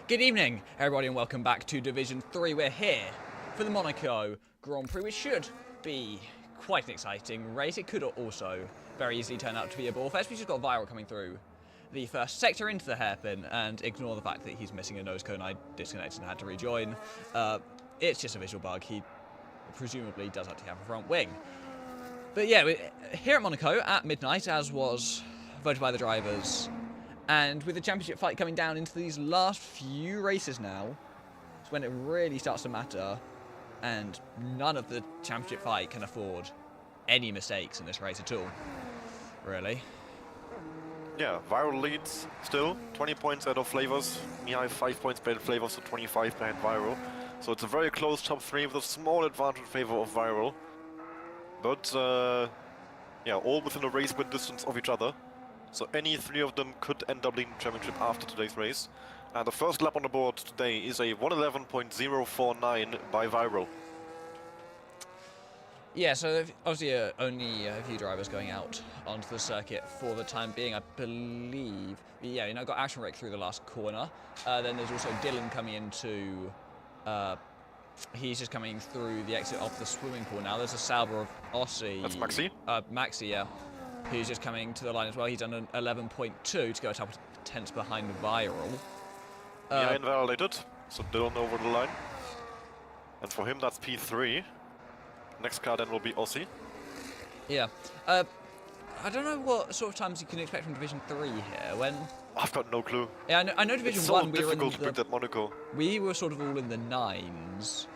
Good evening, everybody, and welcome back to Division 3. We're here for the Monaco Grand Prix, which should be quite an exciting race. It could also very easily turn out to be a ball fest. We just got Viral coming through the first sector into the hairpin, and ignore the fact that he's missing a nose cone. I disconnected and had to rejoin. It's just a visual bug. He presumably does actually have a front wing. But yeah, we're here at Monaco at midnight, as was voted by the drivers. And with the championship fight coming down into these last few races now, it's when it really starts to matter. And none of the championship fight can afford any mistakes in this race at all, really. Yeah, Viral leads still, 20 points out of Flavors. Mihai 5 points behind Flavors, so 25 behind Viral. So it's a very close top three with a small advantage in favor of Viral. But, yeah, all within a race win distance of each other. So any three of them could end up leading the championship after today's race. And the first lap on the board today is a 1:11.049 by Viral. Yeah, so obviously only a few drivers going out onto the circuit for the time being, I believe. But yeah, got Action Rick through the last corner. Then there's also Dylan coming into... he's just coming through the exit of the swimming pool now. There's a Sauber of Aussie. That's Maxi. Maxi, yeah. Who's just coming to the line as well. He's done an 11.2 to go a couple of tenths behind Viral. Yeah, invalidated, so Dylan over the line. And for him, that's P3. Next car then will be Aussie. Yeah. I don't know what sort of times you can expect from Division 3 here. When I've got no clue. Yeah, I know Division it's 1 so we were in difficult to pick that Monaco. We were sort of all in the 9s.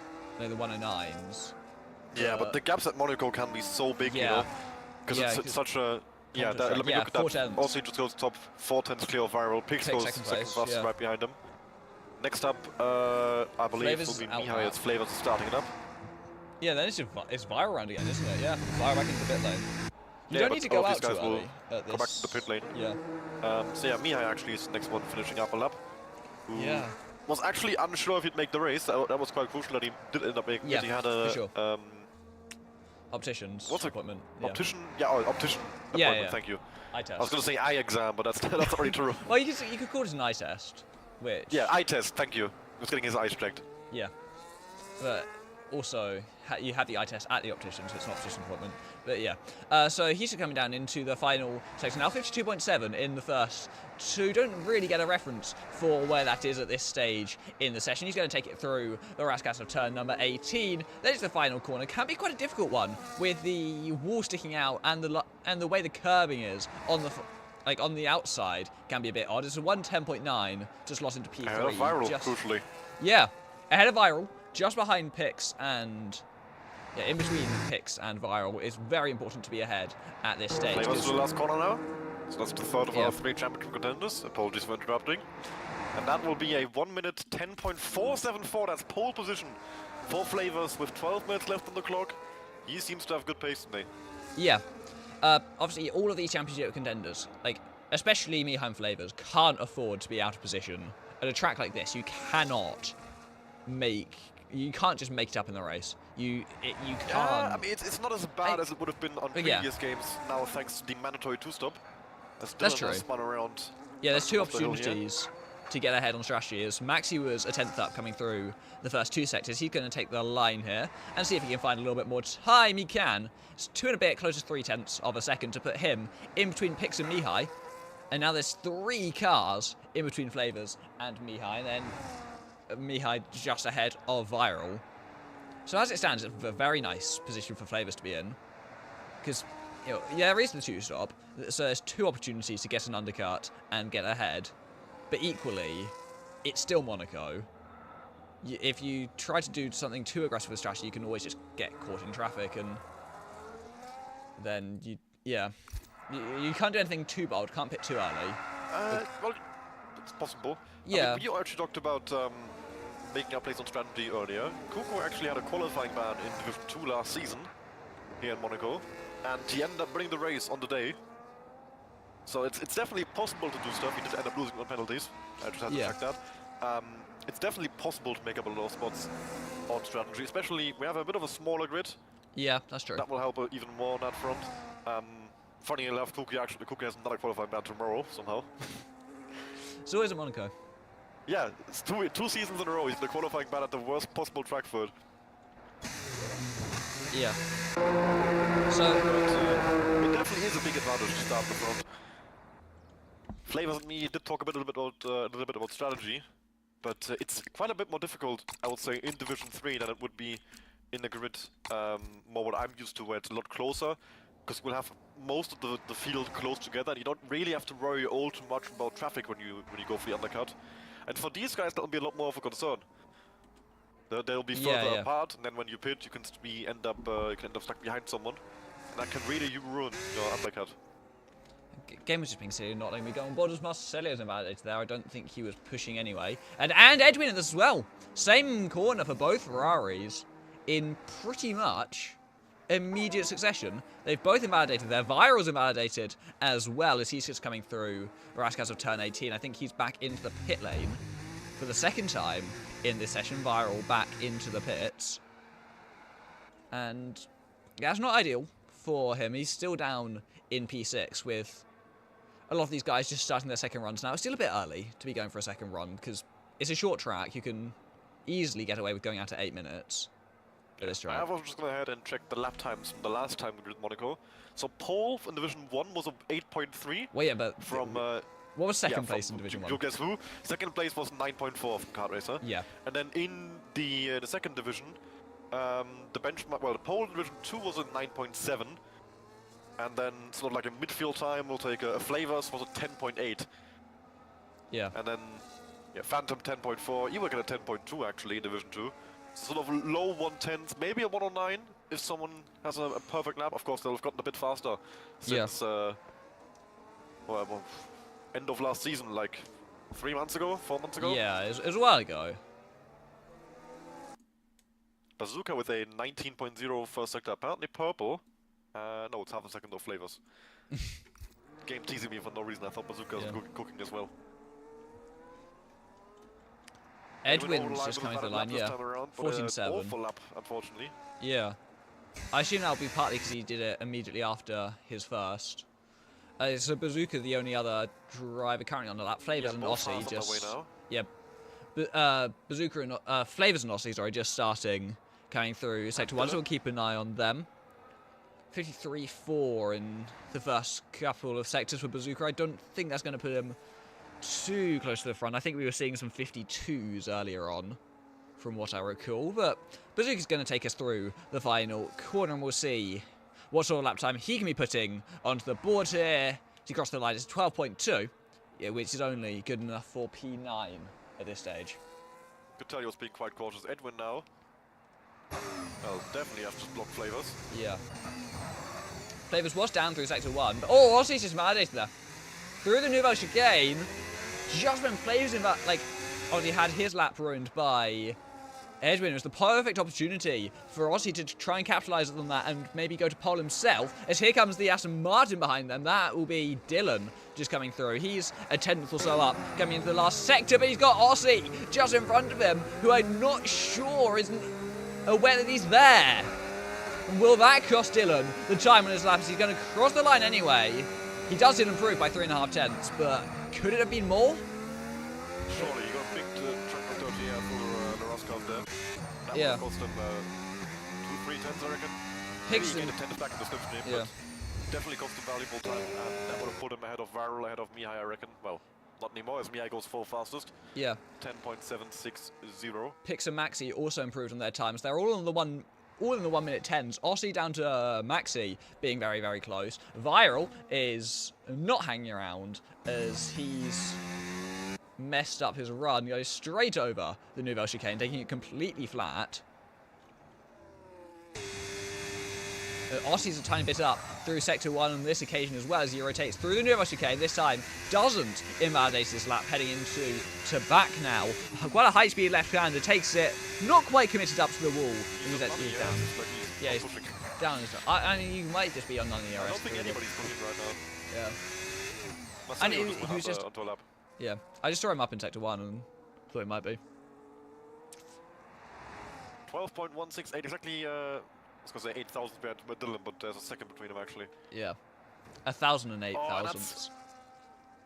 No, the 109s. Yeah, but the gaps at Monaco can be so big, you know? Because it's such a... Yeah, let me look at that. Aussie just goes top, 4 tenths clear of Viral. Pix goes second fastest right behind him. Next up, I believe Flavors will be Mihai. It's Flavors starting it up. Yeah, then it's Viral round again, isn't it? Yeah, Viral back into the pit lane. You don't need to go out too early at this. Go back to the pit lane. Yeah. So yeah, Mihai actually is the next one finishing up a lap. Yeah. Was actually unsure if he'd make the race. That was quite crucial that he did end up making it. He had a... for sure. Optician's appointment. Optician? Yeah, optician appointment, thank you. Eye test. I was going to say eye exam, but that's not really true. Well, you could call it an eye test, which... Yeah, eye test, thank you. He was getting his eyes checked. Yeah. But also, you have the eye test at the optician, so it's an optician appointment. But yeah. So he's coming down into the final section now. 52.7 in the first two. Don't really get a reference for where that is at this stage in the session. He's going to take it through the Raskas of turn number 18. Then it's the final corner. Can be quite a difficult one with the wall sticking out and the way the curbing is on the outside can be a bit odd. It's a 110.9, just lost into P3. Ahead of Viral, crucially. Yeah, ahead of Viral, just behind Pix and... Yeah, in between Pix and Viral, it's very important to be ahead at this stage. Flavors to the last corner now. So that's the third of our 3 championship contenders. Apologies for interrupting. And that will be a 1 minute 10.474. That's pole position for Flavors with 12 minutes left on the clock. He seems to have good pace today. Yeah. Obviously, all of these championship contenders, especially Mihai and Flavors, can't afford to be out of position. At a track like this, you cannot just make it up in the race. You can't. Yeah, I mean, it's not as bad as it would have been on previous games now, thanks to the mandatory two-stop. That's true. Spun around. Yeah, there's 2 opportunities to get ahead on strategy. As Maxi was a 10th up coming through the first 2 sectors, he's going to take the line here and see if he can find a little bit more time. He can. It's 2 and a bit, close to 3 tenths of a second to put him in between Pix and Mihai. And now there's 3 cars in between Flavors and Mihai, and then Mihai just ahead of Viral. So as it stands, it's a very nice position for Flavors to be in. Because, there is the 2-stop, so there's 2 opportunities to get an undercut and get ahead. But equally, it's still Monaco. If you try to do something too aggressive with strategy, you can always just get caught in traffic, and then you can't do anything too bold, can't pit too early. Well, it's possible. Yeah. I mean, we actually talked about making our place on strategy earlier. Kuko actually had a qualifying ban in Division 2 last season here in Monaco, and he ended up winning the race on the day. So it's definitely possible to do stuff. He did end up losing on penalties. I just had to check that. It's definitely possible to make up a lot of spots on strategy, especially we have a bit of a smaller grid. Yeah, that's true. That will help even more on that front. Funny enough, Cookie has another qualifying ban tomorrow somehow. It's always at Monaco. Yeah, it's two seasons in a row. He's been qualifying bad at the worst possible track for it. Yeah. So But it definitely is a big advantage to start in the front. Flavors and me did talk a little bit about strategy, but it's quite a bit more difficult, I would say, in Division 3 than it would be in the grid. More what I'm used to, where it's a lot closer, because we'll have most of the field close together, and you don't really have to worry all too much about traffic when you go for the undercut. And for these guys, that'll be a lot more of a concern. They'll be further apart, and then when you pit, you can end up stuck behind someone, and that can really ruin your undercut. Game was just being silly, not letting me go on board as Marcelio's invalidated there. I don't think he was pushing anyway. And Edwin in this as well. Same corner for both Ferraris in pretty much immediate succession. They've both invalidated there. Viral's invalidated as well as he's just coming through Rascas of turn 18. I think he's back into the pit lane for the second time in this session. Viral back into the pits. And that's not ideal for him. He's still down in P6 with a lot of these guys just starting their second runs now. It's still a bit early to be going for a second run because it's a short track. You can easily get away with going out at 8 minutes for this track. I was just going to go ahead and check the lap times from the last time we did Monaco. So pole in Division 1 was a 8.3. Well, yeah, but from what was second place in Division 1? You guess who? Second place was 9.4 from Kart Racer. Yeah. And then in the second division, the benchmark, well, the pole in Division 2 was a 9.7. And then sort of like a midfield time, we'll take a Flavors was a 10.8. Yeah. And then Phantom 10.4. You were at a 10.2 actually in Division 2. Sort of low 110s, maybe a 109 if someone has a perfect lap. Of course, they'll have gotten a bit faster since well, end of last season, like 3 months ago, 4 months ago. Yeah, it was a while ago. Bazooka with a 19.0 first sector, apparently purple. No, it's half a second of Flavors. Game teasing me for no reason. I thought Bazooka was cooking as well. Edwin's just coming through the line, yeah. 14-7. Awful lap, unfortunately. Yeah. I assume that'll be partly because he did it immediately after his first. So Bazooka, the only other driver currently on the lap. Flavors and Aussie just... Yeah. Bazooka and... Flavors and Aussie, sorry, just starting coming through Sector 1, so we'll keep an eye on them. 53-4 in the first couple of sectors for Bazooka. I don't think that's going to put him too close to the front. I think we were seeing some 52s earlier on, from what I recall. But Bazooka's going to take us through the final corner, and we'll see what sort of lap time he can be putting onto the board here. He crossed the line. It's 12.2, which is only good enough for P9 at this stage. Could tell you was being quite cautious. Edwin now. Well, definitely have to block Flavors. Yeah. Flavors was down through Sector 1, but Aussie's just validated there. Through the Nouvelle Chicane, just when Flavors obviously had his lap ruined by Edwin, it was the perfect opportunity for Aussie to try and capitalise on that and maybe go to pole himself, as here comes the Aston Martin behind them. That will be Dylan just coming through. He's a 10th or so up, coming into the last sector, but he's got Aussie just in front of him, who I'm not sure isn't aware that he's there. Will that cost Dylan the time on his lap? He's going to cross the line anyway. He does improve by 3.5 tenths, but could it have been more? Surely, you got a big chunk of dirty air for the Roscoff there. That would have cost him 2-3 tenths, I reckon. Maybe he gained a tenth back in the slipstream, but definitely cost him valuable time, and that would have put him ahead of Viral, ahead of Mihai, I reckon. Well, not anymore, as Mihai goes 4th fastest. Yeah. 10.760. Pix and Maxi also improved on their times. They're all in the 1 minute 10s. Aussie down to Maxi being very, very close. Viral is not hanging around as he's messed up his run. Goes straight over the Nouvelle Chicane, taking it completely flat. Aussie's a tiny bit up through Sector 1 on this occasion as well as he rotates through the Nouvelle Chicane. This time doesn't invalidate his lap, heading into back now. Quite a high-speed left-hander, takes it, not quite committed up to the wall. He's actually down. Yeah, he's down. I mean, you might just be on non-ERS. I don't think anybody's pushing right now. Yeah. And he was just... onto a lap. Yeah, I just saw him up in Sector 1 and thought it might be. 12.168, exactly... I was going to say 8,000 behind Dylan, but there's a second between them, actually. Yeah. 1,008 thousandths.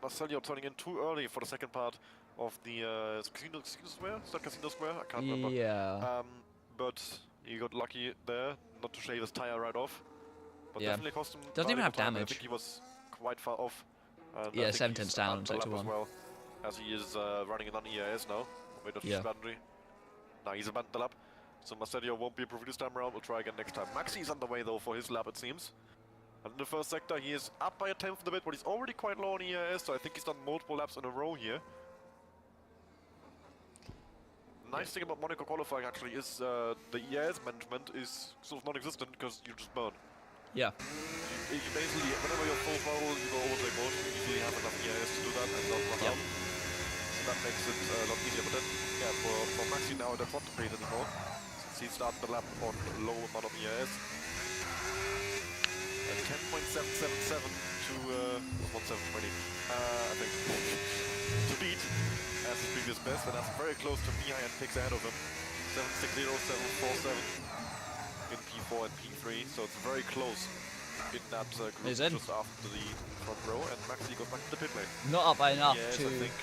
Marcelio turning in too early for the second part of the Casino Square? Is that Casino Square? I can't remember. Yeah. But he got lucky there, not to shave his tire right off. But Yeah. definitely cost him Doesn't even have valuable time. I damage. think he was quite far off. And Yeah, I think 7 he's tenths down at in the sector lap as 1. well, as he is running an EAS now. Wait, that's Yeah. boundary. Now he's abandoned the lap. So Marcelio won't be approved this time around. We'll try again next time. Maxi is underway though for his lap, it seems. And in the first sector, he is up by a tenth of the bit, but he's already quite low on EAS, so I think he's done multiple laps in a row here. Nice thing about Monaco qualifying actually is the EAS management is sort of non-existent because you just burn. Yeah. You basically, whenever you're full throttle, you go overtake mode, you usually have enough EAS to do that and not run out. So that makes it a lot easier. But then, yeah, for Maxi now, that's not the case anymore, since he started the lap on low amount of EAS. 10.777 to 1720, I think, to beat as his previous best, and that's very close to Mihai and Pix ahead of him. 760, 747 in P4 and P3, so it's very close in that group just after the front row, and Maxi goes back to the pit lane. Not up by enough yes, to... I think.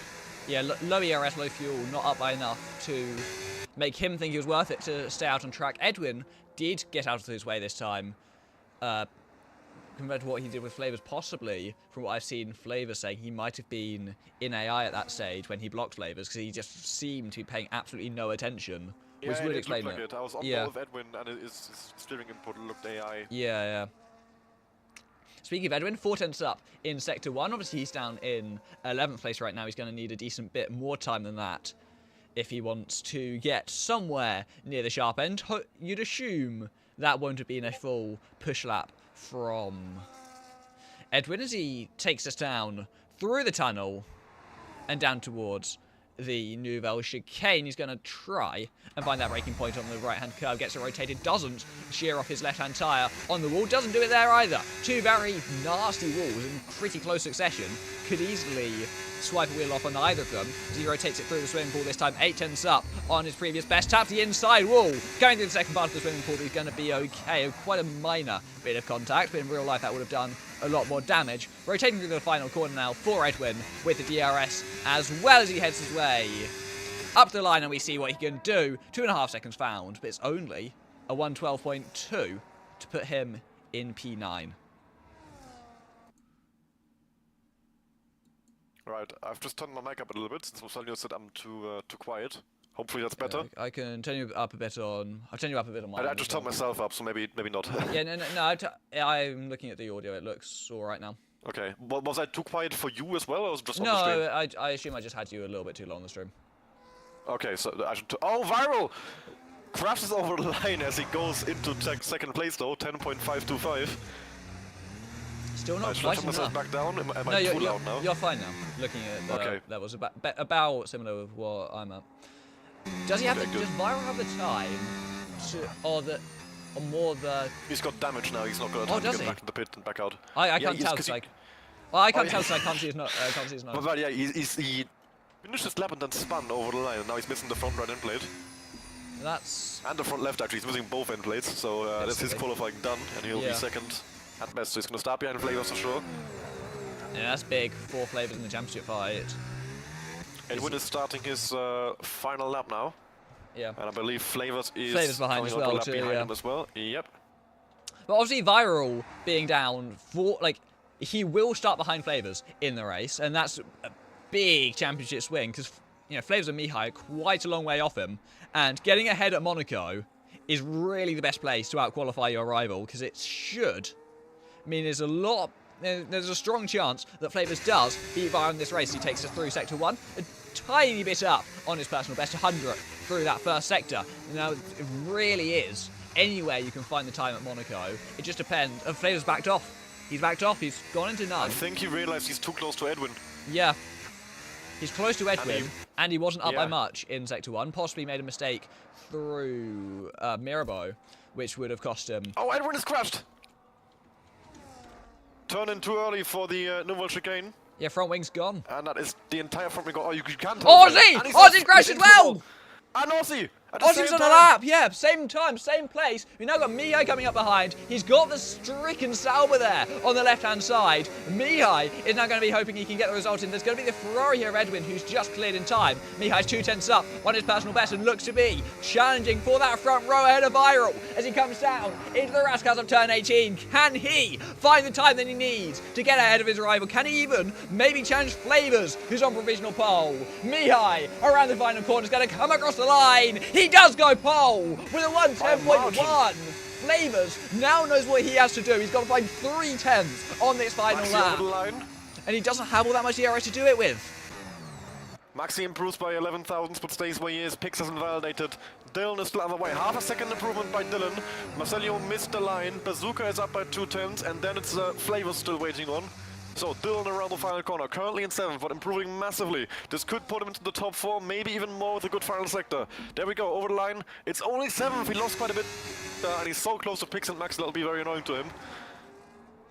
Yeah, low ERS, low fuel, not up by enough to make him think it was worth it to stay out on track. Edwin did get out of his way this time, compared to what he did with Flavors, possibly, from what I've seen Flavors saying, he might have been in AI at that stage when he blocked Flavors, because he just seemed to be paying absolutely no attention, which would explain like it. I was on board with Edwin, and his steering input looked AI. Yeah. Speaking of Edwin, 4 tenths up in Sector 1. Obviously, he's down in 11th place right now. He's going to need a decent bit more time than that if he wants to get somewhere near the sharp end. You'd assume that won't have been a full push lap from Edwin as he takes us down through the tunnel and down towards the Nouvelle chicane. He's going to try and find that braking point on the right-hand curve. Gets it rotated, doesn't shear off his left-hand tyre on the wall. Doesn't do it there either. Two very nasty walls in pretty close succession. Could easily swipe a wheel off on either of them as he rotates it through the swimming pool this time. 8 tenths up on his previous best. Taps the inside wall. Going through the second part of the swimming pool, he's going to be okay. Quite a minor bit of contact, but in real life that would have done a lot more damage. Rotating through the final corner now for Edwin with the DRS as well as he heads his way up the line, and we see what he can do. 2.5 seconds found, but it's only a 1:12.2 to put him in P9. Right, I've just turned my mic up a little bit since Marcelio said I'm too quiet. Hopefully that's better. I can turn you up a bit on. I'll turn you up a bit on mine. I just turned myself up, so maybe not. Yeah, no. I'm looking at the audio. It looks all right now. Okay. Was I too quiet for you as well, or was it just on no, the stream? I assume I just had you a little bit too long on the stream. Okay, so I should. Oh, Viral crashes over the line as he goes into second place though, 10.525. Still not should I quite turn myself enough. back down? Am I too loud now? You're fine now. Looking at the, Okay. That was about similar with what I'm at. Does he have Okay, does Viral have the time to, or more the? He's got damage now. He's not going to does get he? back in the pit and back out. I can't tell because I can't tell, so I can't see his nose. But yeah, he finished his lap and then spun over the line, and now he's missing the front right end plate. That's... And the front left, actually. He's missing both end plates, so that's his qualifying done, and he'll be second at best. So he's going to start behind Flavors for sure. Yeah, that's big. 4 Flavors in the championship fight. Edwin is starting his final lap now. Yeah. And I believe Flavors is behind as well, too, behind him as well. Yep. But obviously Viral being down for, he will start behind Flavors in the race, and that's a big championship swing, because, Flavors and Mihai are quite a long way off him, and getting ahead at Monaco is really the best place to out-qualify your rival, because it should mean there's a strong chance that Flavors does beat Viral in this race. He takes us through Sector 1, a tiny bit up on his personal best, 100 through that first sector. Now, it really is anywhere you can find the time at Monaco. It just depends. Flavors backed off. He's backed off. He's gone into none. I think he realized he's too close to Edwin. Yeah. He's close to Edwin, and he wasn't up by Yeah. much in Sector 1. Possibly made a mistake through Mirabeau, which would have cost him... Oh, Edwin has crashed! Turn in too early for the Nouvelle chicane. Yeah, front wing's gone. And that is the entire front wing. Oh, you can't tell. Ozzy! Ozzy crashed as well! And Ozzy! At the same 6 on the time. lap, yeah, same time, same place. We've now got Mihai coming up behind. He's got the stricken Sauber there on the left-hand side. Mihai is now going to be hoping he can get the result in. There's going to be the Ferrari here of Edwin, who's just cleared in time. Mihai's 2/10 up on his personal best and looks to be challenging for that front row ahead of Viral as he comes down into the Rascals of turn 18. Can he find the time that he needs to get ahead of his rival? Can he even maybe challenge Flavors, who's on provisional pole? Mihai around the final corner is going to come across the line. He does go pole with a 1:10.1. Flavors now knows what he has to do. He's got to find 3/10 on this final Maxi lap. over the line. And he doesn't have all that much DRS to do it with. Maxi improves by 11 thousandths, but stays where he is. Pix isn't validated. Dylan is still on the way. Half a second improvement by Dylan. Marcelio missed the line. Bazooka is up by 2/10, and then it's Flavors still waiting on. So Dylan around the final corner, currently in 7th, but improving massively. This could put him into the top 4, maybe even more with a good final sector. There we go, over the line. It's only 7th, he lost quite a bit. And he's so close to Pix and Max, that'll be very annoying to him.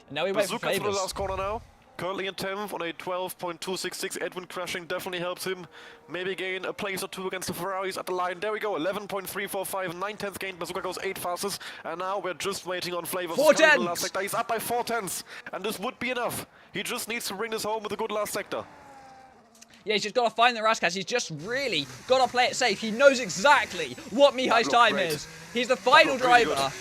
And now we wait for Bazooka for the Flavors. last corner now. Currently in 10th on a 12.266. Edwin crashing definitely helps him. Maybe gain a place or 2 against the Ferraris at the line. There we go, 11.345, 9/10 gain. Bazooka goes 8 fastest. And now we're just waiting on Flavors. 4/10. Last sector. He's up by 4/10. And this would be enough. He just needs to bring this home with a good last sector. Yeah, he's just got to find the Rascals. He's just really got to play it safe. He knows exactly what Mihai's time great. is. He's the final looked really driver.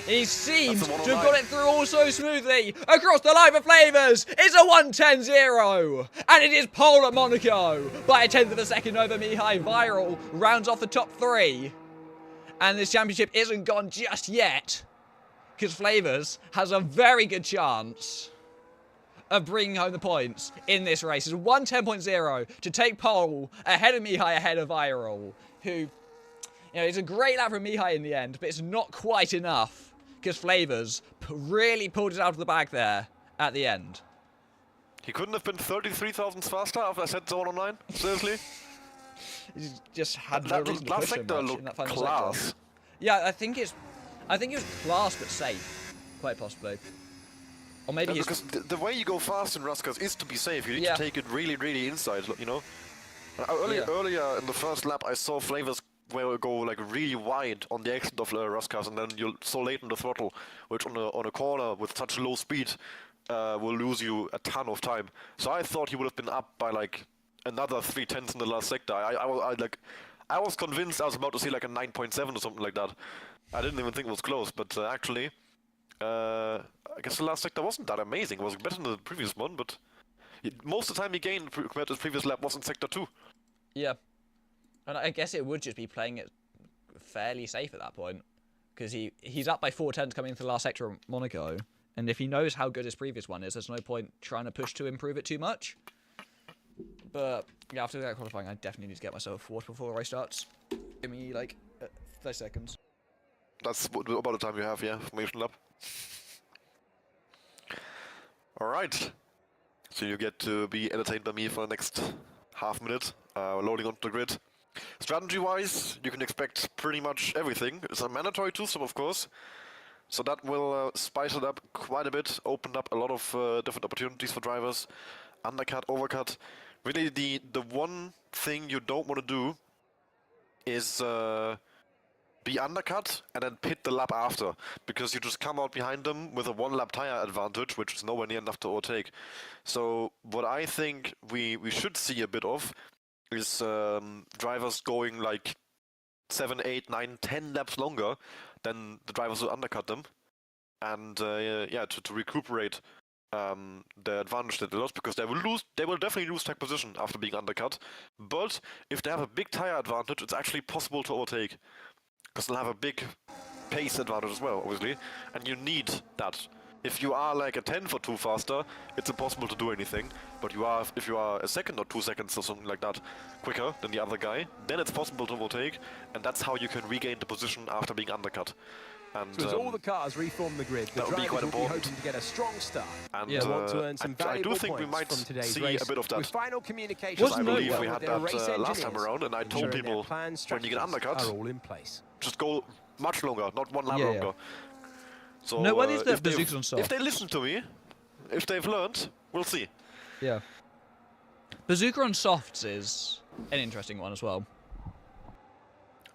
He seems That's to the have one on got it through all so smoothly. Across the line for Flavors. It's a 1:10.0. And it is pole at Monaco by a 1/10 of a second over Mihai. Viral rounds off the top 3. And this championship isn't gone just yet, because Flavors has a very good chance of bringing home the points in this race. It's 1:10.0 to take pole ahead of Mihai, ahead of Viral, who, you know, it's a great lap from Mihai in the end, but it's not quite enough because Flavors really pulled it out of the bag there at the end. He couldn't have been 33 thousandths faster after I said zone online? Seriously? He just had no That reason to last push him sector much in looked that final class. sector. Yeah, I think it was class but safe, quite possibly. Or maybe he's... Because the way you go fast in Rascals is to be safe. You need to take it really, really inside, you know? Earlier in the first lap, I saw Flavors go like really wide on the exit of Rascals, and then you're so late in the throttle, which on a corner with such low speed will lose you a ton of time. So I thought he would have been up by like another 3/10 in the last sector. I was convinced I was about to see like a 9.7 or something like that. I didn't even think it was close, but actually, I guess the last sector wasn't that amazing. It was better than the previous one, but most of the time he gained compared to his previous lap was in sector 2. Yeah. And I guess it would just be playing it fairly safe at that point, because he's up by 4/10 coming into the last sector of Monaco, and if he knows how good his previous one is, there's no point trying to push to improve it too much. But yeah, after that qualifying, I definitely need to get myself forward before the race starts. Give me like 30 seconds. That's about the time you have, yeah, formation lap. Alright. So you get to be entertained by me for the next half minute, loading onto the grid. Strategy-wise, you can expect pretty much everything. It's a mandatory two-stop, of course. So that will spice it up quite a bit, open up a lot of different opportunities for drivers. Undercut, overcut. Really, the one thing you don't want to do is be undercut and then pit the lap after, because you just come out behind them with a 1-lap tire advantage, which is nowhere near enough to overtake. So what I think we should see a bit of is drivers going like 7, 8, 9, 10 laps longer than the drivers who undercut them, and yeah, to recuperate the advantage that they lost, because they will definitely lose track position after being undercut. But if they have a big tire advantage, it's actually possible to overtake, because they'll have a big pace advantage as well, obviously, and you need that. If you are like a 10th or 2 faster, it's impossible to do anything. But if you are a second or 2 seconds or something like that quicker than the other guy, then it's possible to overtake, and that's how you can regain the position after being undercut. And so as all the cars reform the grid, the drivers will be hoping to get a strong start. And want to earn some I do valuable think we points might from today's see race. a bit of that. With final communications, I believe we had their that race last time around, and I told ensuring people their plans, when you get undercut, are all in place. just go much longer, not 1 lap longer. So No, what is the bazookas on soft? if they listen to me, if they've learned, we'll see. Yeah. Bazooka on softs is an interesting one as well.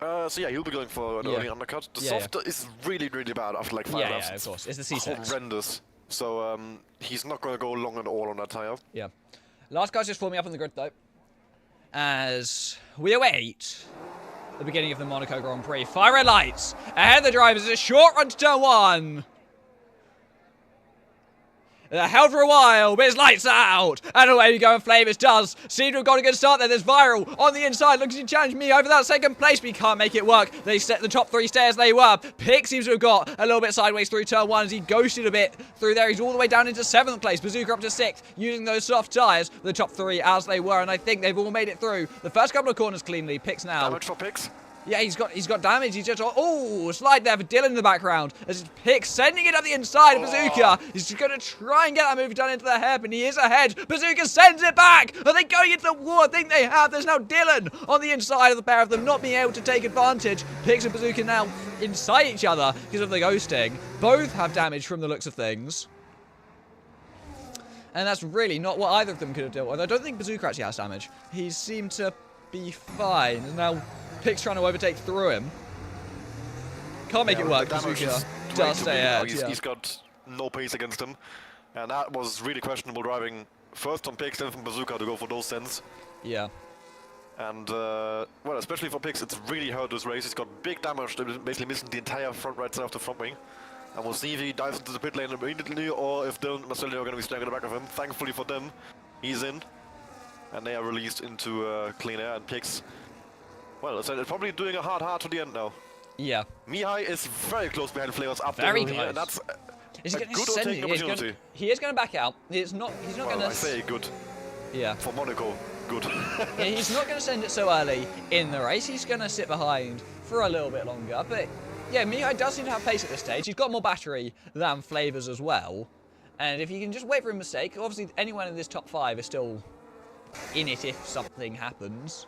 So yeah, he'll be going for an early undercut. The soft is really, really bad after like 5 laps. Yeah, of course. It's the C6. Horrendous. So he's not going to go long at all on that tire. Yeah. Last car's just forming up on the grid though. As we await the beginning of the Monaco Grand Prix. Fire red lights. Ahead of the drivers. It's a short run to turn 1. Held for a while, but his lights out. And away we go, and Flavors does seem to have got a good start there. There's Viral on the inside, looking to challenge me over that second place, but he can't make it work. They set the top 3 stairs they were. Pick seems to have got a little bit sideways through turn 1 as he ghosted a bit through there. He's all the way down into 7th place. Bazooka up to 6th, using those soft tyres. The top 3 as they were, and I think they've all made it through the first couple of corners cleanly. Pick's now. Damage for Picks. Yeah, he's got damage. He's just slide there for Dylan in the background as Pick sending it up the inside of Bazooka. He's just going to try and get that move done into the hairpin. He is ahead. Bazooka sends it back. Are they going into the wall? I think they have. There's now Dylan on the inside of the pair of them, not being able to take advantage. Picks and Bazooka now inside each other because of the ghosting. Both have damage from the looks of things. And that's really not what either of them could have dealt with. I don't think Bazooka actually has damage. He seemed to be fine. And now Pick's trying to overtake through him. Can't make it work. Bazooka does stay ahead. He's got no pace against him. And that was really questionable driving first from Picks, then from Bazooka to go for those sends. Yeah. And, well, especially for Picks, it's really hurt this race. He's got big damage, basically missing the entire front right side of the front wing. And we'll see if he dives into the pit lane immediately or if Dylan and Marcello are going to be staying in the back of him. Thankfully for them, he's in. And they are released into clean air, and Picks, well, it's probably doing a hard to the end now. Yeah. Mihai is very close behind Flavors up very there. Close. And that's a good or taking opportunity. He is going to back out. He's not going to... I say good. Yeah. For Monaco, good. Yeah, he's not going to send it so early in the race. He's going to sit behind for a little bit longer. But, yeah, Mihai does seem to have pace at this stage. He's got more battery than Flavors as well. And if you can just wait for a mistake, obviously anyone in this top 5 is still in it if something happens.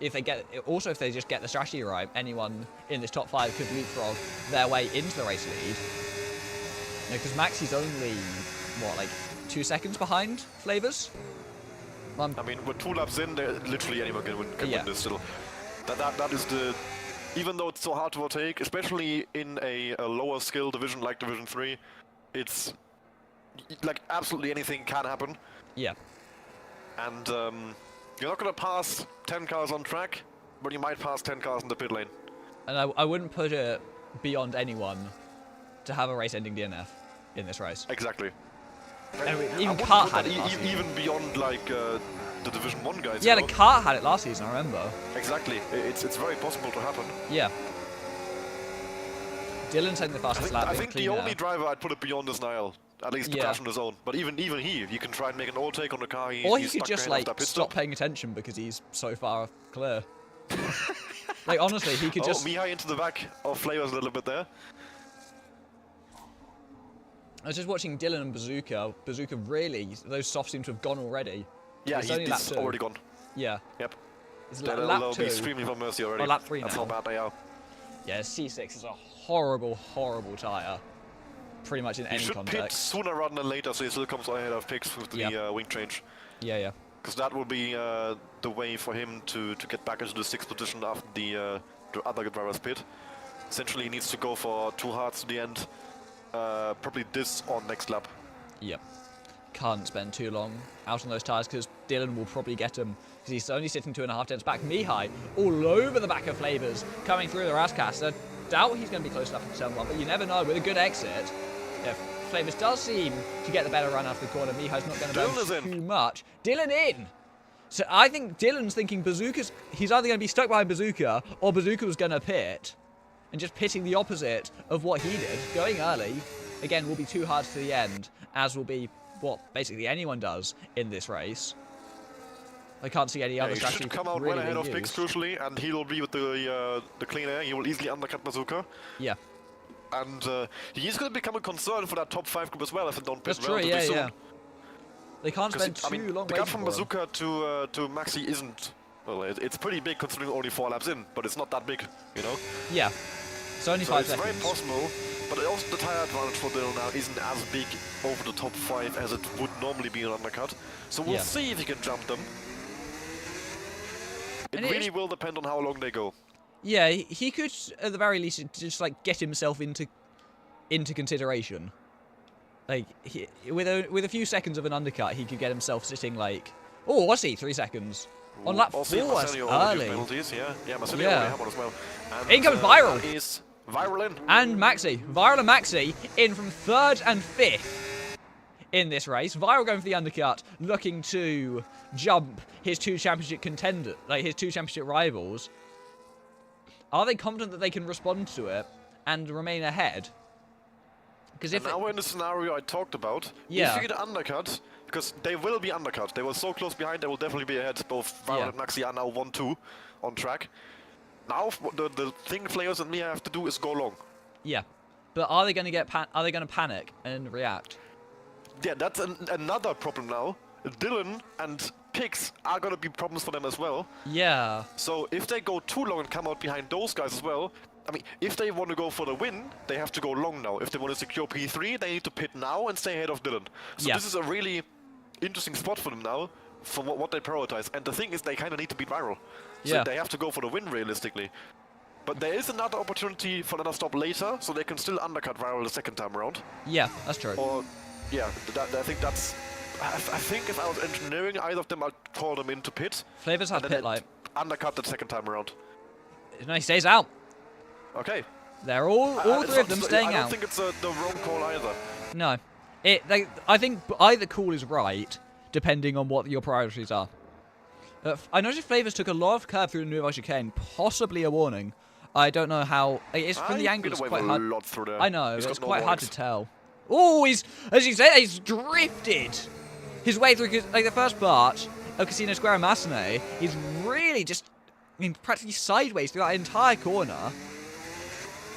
If they just get the strategy right, anyone in this top 5 could leapfrog their way into the race lead. Because Maxi's only, what, like 2 seconds behind Flavors? I mean, with 2 laps in, literally anyone can win this still. That is the... Even though it's so hard to overtake, especially in a lower skill division like Division 3, it's... like, absolutely anything can happen. Yeah. And, you're not going to pass 10 cars on track, but you might pass 10 cars in the pit lane. And I wouldn't put it beyond anyone to have a race-ending DNF in this race. Exactly. Even Kart had it even beyond, like, the Division 1 guys. Yeah, the Kart had it last season, I remember. Exactly. It's very possible to happen. Yeah. Dylan's taking the fastest lap. I think the only driver I'd put it beyond is Niall. At least to crash on his own. But even he can try and make an overtake on the car. Or he could just like stop paying attention because he's so far clear. Like honestly, he could just... Mihai into the back of Flavors a little bit there. I was just watching Dylan and Bazooka. Bazooka really, those softs seem to have gone already. Yeah, he's already gone. Yeah. Yep. It's lap 2. Be extremely for mercy already. Or lap 3 That's now. how bad they are. Yeah, C6 is a horrible tyre. Pretty much in any context. He should pit sooner rather than later, so he still comes ahead of Picks with the wing change. Yeah. Because that will be the way for him to get back into the 6th position after the other driver's pit. Essentially, he needs to go for 2 hards to the end. Probably this or next lap. Yep. Can't spend too long out on those tyres because Dylan will probably get him because he's only sitting 2.5 tenths back. Mihai all over the back of Flavors coming through the Rascast. I doubt he's going to be close enough to turn 1, but you never know. With a good exit, if Flavors does seem to get the better run out of the corner, Mihai's not going to burn too much. Dylan in! So I think Dylan's thinking he's either going to be stuck behind Bazooka or Bazooka was going to pit and just pitting the opposite of what he did. Going early, again, will be too hard to the end, as will be what basically anyone does in this race. I can't see any other strategy. He should come out well ahead of Picks, crucially, and he will be with the clean air. He will easily undercut Bazooka. Yeah. And he is going to become a concern for that top 5 group as well if they don't pit relatively soon. Yeah. They can't spend too long the waiting gap from Bazooka to Maxi isn't... Well, it's pretty big considering only 4 laps in, but it's not that big, you know? Yeah. It's only 5 seconds. It's very possible, but also the tyre advantage for Dylan now isn't as big over the top 5 as it would normally be an undercut. So we'll see if he can jump them. It really will depend on how long they go. Yeah, he could at the very least just like get himself into consideration. Like with a few seconds of an undercut, he could get himself sitting like, oh, what's he? 3 seconds on lap 4 early. Yeah, Marcelio Yeah. had one as well. And, In comes Viral. that is Viral in. And Maxi. Viral and Maxi in from 3rd and 5th in this race. Viral going for the undercut, looking to jump his 2 championship contender, like his 2 championship rivals. Are they confident that they can respond to it and remain ahead? Because if now we're in the scenario I talked about. Yeah. If you get undercut, because they will be undercut. They were so close behind, they will definitely be ahead. Both Viral and Maxi are now 1-2 on track. Now the thing players and me have to do is go long. Yeah, but are they going to panic and react? Yeah, that's another problem now. Dylan and Pix are going to be problems for them as well. Yeah. So if they go too long and come out behind those guys as well, I mean, if they want to go for the win, they have to go long now. If they want to secure P3, they need to pit now and stay ahead of Dylan. So this is a really interesting spot for them now, for what they prioritize. And the thing is, they kind of need to beat Viral. So they have to go for the win realistically. But there is another opportunity for another stop later, so they can still undercut Viral the second time around. Yeah, that's true. Or, yeah, I think that's... I think if I was engineering either of them, I'd call them into pit. Flavors had pit light. Undercut the second time around. No, he stays out. Okay. They're all 3 of them staying out. I don't think it's the wrong call either. No. I think either call is right, depending on what your priorities are. I noticed Flavors took a lot of curve through the Nouveau Chicane, possibly a warning. I don't know how... It's from the angle, it's quite hard. A lot through there. I know, it's quite hard to tell. Oh, as you said, he's drifted his way through, like, the first part of Casino Square Massenet. He's really just, practically sideways through that entire corner.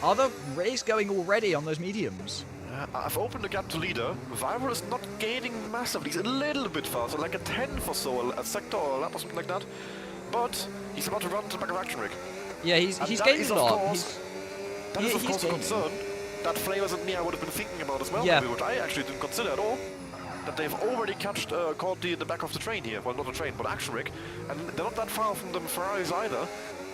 Are the race going already on those mediums? I've opened the gap to leader. Viral is not gaining massively. He's a little bit faster, like a 10th or so, a sector or a lap or something like that. But he's about to run to the back of Action Rig. Yeah, he's gained a lot. That is of course a concern. That Flavors and me I would have been thinking about as well, maybe, which I actually didn't consider at all. That they've already caught the back of the train here. Well, not the train, but Action Rig. And they're not that far from the Ferraris either.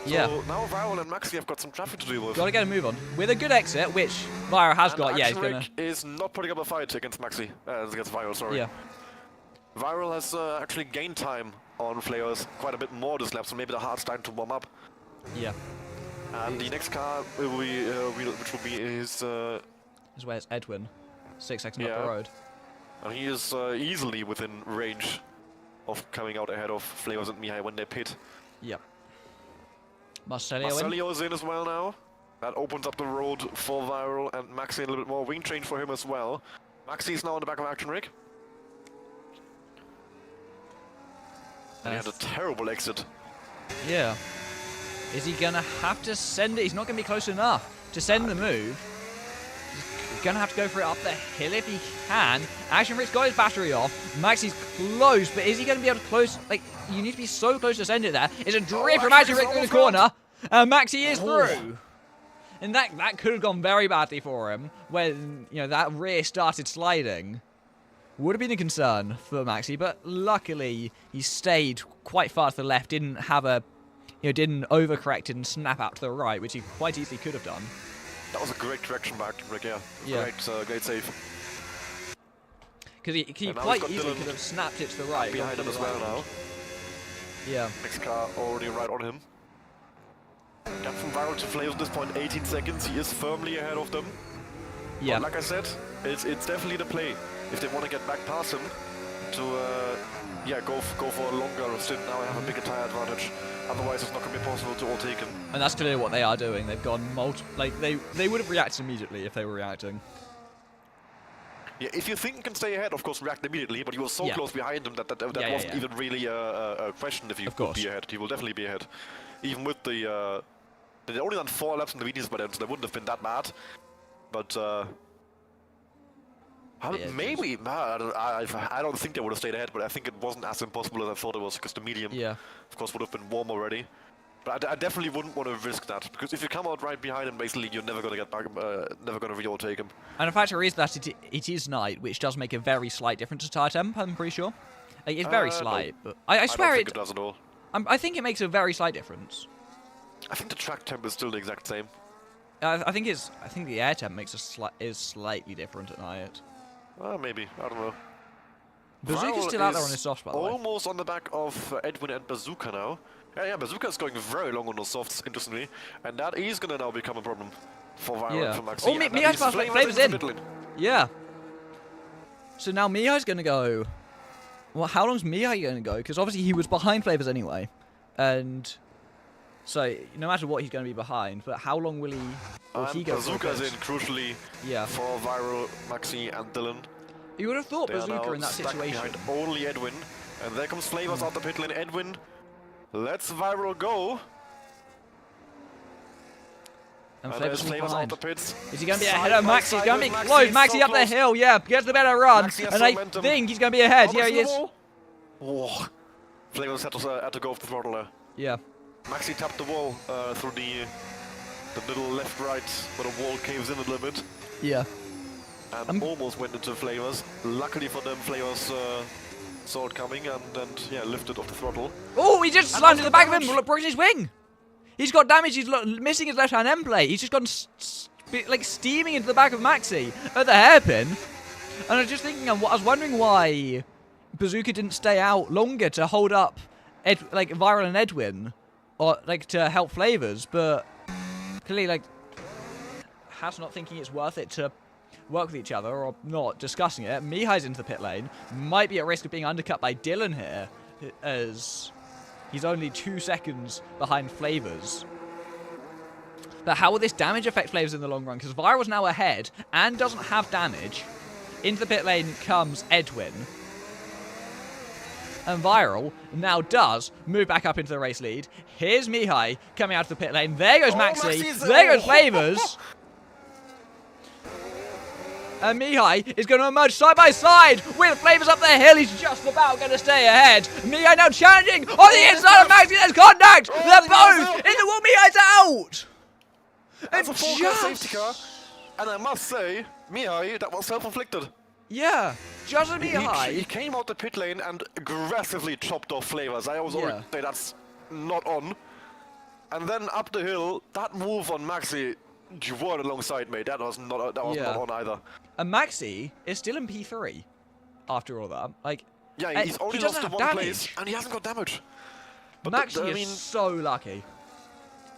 So now Viral and Maxi have got some traffic to deal with. Got to get a move on. With a good exit, which Viral has got. Yeah, he's going to... is not putting up a fight against Maxi. Against Viral, sorry. Yeah. Viral has actually gained time on Flavors quite a bit more this lap, so maybe the hard's time to warm up. Yeah. And the next car will be, which will be his... is where it's Edwin. 6 seconds up the road. And he is easily within range of coming out ahead of Flavors and Mihai when they pit. Yep. Marcelio is in as well now. That opens up the road for Viral and Maxi a little bit more wing change for him as well. Maxi is now on the back of Action Rig. And he had a terrible exit. Yeah. Is he going to have to send it? He's not going to be close enough to send the move. He's going to have to go for it up the hill if he can. Action Rig's got his battery off. Maxi's close, but is he going to be able to close? Like, you need to be so close to send it there. It's a drift from Action Rig through the corner. Maxi is through. And that could have gone very badly for him when, that rear started sliding. Would have been a concern for Maxi, but luckily he stayed quite far to the left, didn't have a, didn't overcorrect and snap out to the right, which he quite easily could have done. That was a great direction back, Rick, yeah. Great save. Because he quite easily could have snapped it to the right. Behind him as well now. Yeah. Next car already right on him. Gap from Viral to Flavors at this point, 18 seconds. He is firmly ahead of them. Yeah. But like I said, it's definitely the play. If they want to get back past him, to go for a longer stint now and have a bigger tyre advantage. Otherwise, it's not going to be possible to overtake him. And that's clearly what they are doing. They've gone they would have reacted immediately if they were reacting. Yeah, if you think you can stay ahead, of course, react immediately. But you were so close behind him that wasn't even really a question if you could be ahead. He will definitely be ahead, even with the. They only done 4 laps in the mediums by then, so they wouldn't have been that bad. But maybe I don't think they would have stayed ahead, but I think it wasn't as impossible as I thought it was, because the medium, of course, would have been warm already. But I definitely wouldn't want to risk that, because if you come out right behind him, basically you're never going to get back, never going to re-overtake him. And the factor is that it is night, which does make a very slight difference to tyre temp. I'm pretty sure. Like, it's very slight, but I swear don't think it does at all. I think it makes a very slight difference. I think the track temp is still the exact same. I think the air temp is slightly different at night. Maybe. I don't know. Bazooka's still out there on his softs, by the way. Almost on the back of Edwin and Bazooka now. Yeah, Bazooka is going very long on those softs, interestingly. And that is going to now become a problem for Viral and for Maxi. Oh, Mihai's fast Flavor's in. Yeah. So now Mihai's going to go. Well, how long's Mihai going to go? Because obviously he was behind Flavors anyway. And so no matter what, he's going to be behind. But how long will he... Bazooka's in, crucially, for Viral, Maxi and Dylan. You would have thought Bazooka in that situation. Behind only Edwin. And there comes Flavors out the pit lane. Edwin lets Viral go. And Flavors Flavors out the pits. Is he going to be ahead of Maxi? He's going to be close. Maxi up the hill. Yeah, gets the better run. And I think he's going to be ahead. Here he is. Whoa. Flavors had to go off the throttle there. Yeah. Maxi tapped the wall through the little left-right where the wall caves in a little bit. Yeah. And almost went into Flavors. Luckily for them, Flavors saw it coming and yeah, lifted off the throttle. Oh, he just slammed in the back of him, broke his wing. He's got damage. He's missing his left-hand end plate. He's just gone like steaming into the back of Maxi at the hairpin. And I was just thinking, I was wondering why Bazooka didn't stay out longer to hold up like Viral and Edwin, or like to help Flavors. But clearly, like, Haas not thinking it's worth it to work with each other or not discussing it. Mihai's into the pit lane. Might be at risk of being undercut by Dylan here, as he's only 2 seconds behind Flavors. But how will this damage affect Flavors in the long run? Because Viral's now ahead and doesn't have damage. Into the pit lane comes Edwin. And Viral now does move back up into the race lead. Here's Mihai coming out of the pit lane. There goes Maxi. There goes Flavors. And Mihai is going to emerge side by side with Flavors up the hill. He's just about going to stay ahead. Mihai now challenging on the inside of Maxi. There's contact. They're both in the wall. Mihai's out. That's a full safety car. And I must say, Mihai, that was self-inflicted. Yeah, just as Mihai. He came out the pit lane and aggressively chopped off Flavors. I was already say that's not on. And then up the hill, that move on Maxi, you weren't alongside, mate. That was not on either. And Maxi is still in P3 after all that. Like, yeah, he's only lost to one place and he hasn't got damage. But Maxi is so lucky.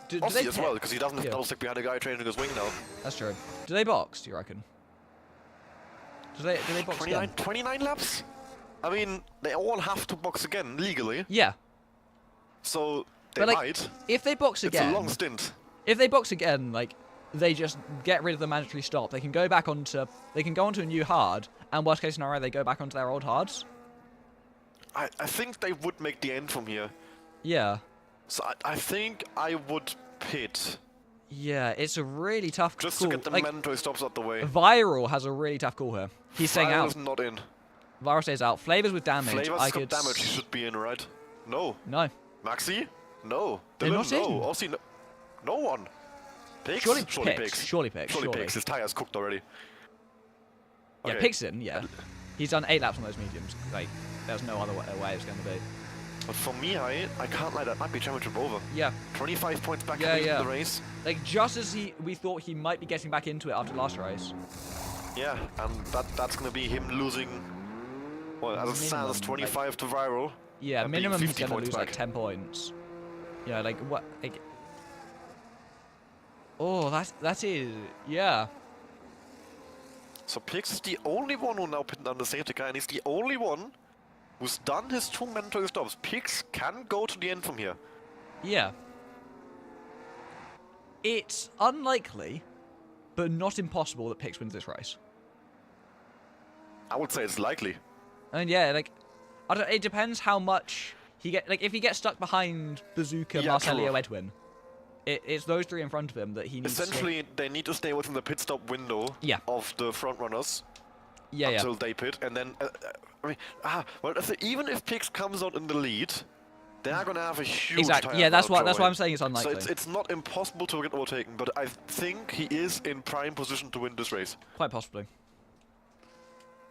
Do they as well, because he doesn't have double stick behind a guy training his wing now. That's true. Do they box, do you reckon? Do they box 29 laps? I mean, they all have to box again, legally. Yeah. So, they might. If they box again... It's a long stint. If they box again, like, they just get rid of the mandatory stop. They can go back onto... They can go onto a new hard, and worst case scenario, they go back onto their old hards. I think they would make the end from here. Yeah. So I think I would pit. Yeah, it's a really tough call. Just to get the mandatory stops out the way. Viral has a really tough call here. He's staying out. Viral's not in. Viral stays out. Flavors with damage. Flavors got damage. He should be in, right? No. No. Maxi? No. They're not in. Aussie, no one. Pigs? Surely Pigs. Surely Pigs. Surely Pigs. His tire's cooked already. Yeah, Okay. Pigs in, yeah. He's done 8 laps on those mediums. Like, there's no other way it's going to be. But for me, I can't lie, that might be championship over. Yeah. 25 points back in the race. Like, just as we thought he might be getting back into it after last race. Yeah, and that's going to be him losing, well, as it stands, 25 to Viral. Yeah, minimum he's going to lose like 10 points. You know, like, what, like... Oh, that is, yeah. So Pix is the only one who now pitted on the safety car, and he's the only one who's done his 2 mandatory stops. Pix can go to the end from here. Yeah. It's unlikely, but not impossible that Pix wins this race. I would say it's likely. And yeah, like, I don't, it depends how much he get. Like, if he gets stuck behind Bazooka, Marcelio, Edwin, it's those 3 in front of him that he needs. Essentially, they need to stay within the pit stop window of the front runners. Until they pit, and then I mean, well, even if Pix comes out in the lead, they are gonna have a huge. Exactly. Yeah, that's why I'm saying it's unlikely. So it's not impossible to get overtaken, but I think he is in prime position to win this race. Quite possibly.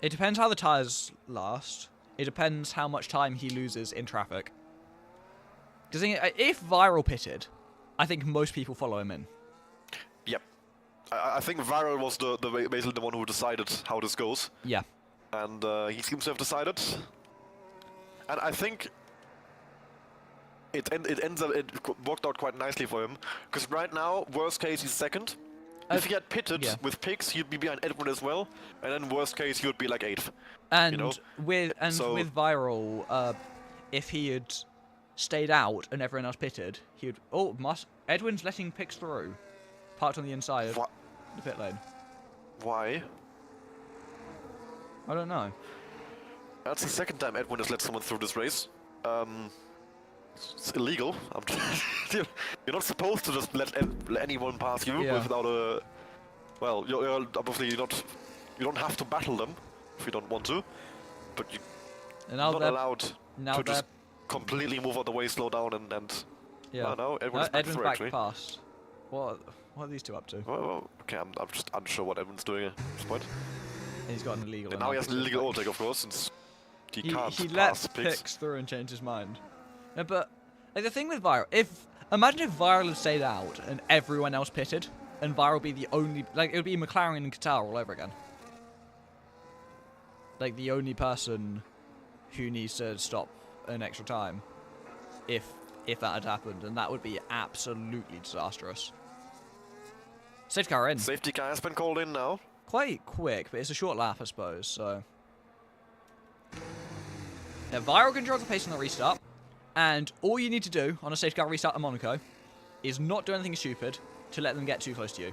It depends how the tires last. It depends how much time he loses in traffic. Because if Viral pitted, I think most people follow him in. Yep. I think Viral was basically the one who decided how this goes. Yeah. And he seems to have decided. And I think it worked out quite nicely for him. Because right now, worst case, he's second. If he had pitted with picks, he'd be behind Edwin as well. And then worst case, he would be like 8th. And you know? with Viral, if he had stayed out and everyone else pitted, he would. Oh, Edwin's letting picks through, parked on the inside of the pit lane. Why? I don't know. That's the second time Edwin has let someone through this race. It's illegal. You're not supposed to just let anyone pass you without a. Well, you're obviously not. You don't have to battle them if you don't want to, but you're not allowed to just completely move out the way, slow down, and. Yeah. Oh, no, Edwin's back through, actually. Past. What are these two up to? Well, okay, I'm just unsure what Edwin's doing at this point. He's got an illegal. And now he has an illegal overtake, of course, since he can't he pass let picks. picks through and change his mind. No, but like the thing with Viral, imagine if Viral had stayed out and everyone else pitted, and Viral would be the only, like it would be McLaren and Qatar all over again. Like the only person who needs to stop an extra time, if that had happened, and that would be absolutely disastrous. Safety car in. Safety car has been called in now. Quite quick, but it's a short lap, I suppose, so. Yeah, Viral controls the pace on the restart, and all you need to do on a safety car restart at Monaco is not do anything stupid to let them get too close to you.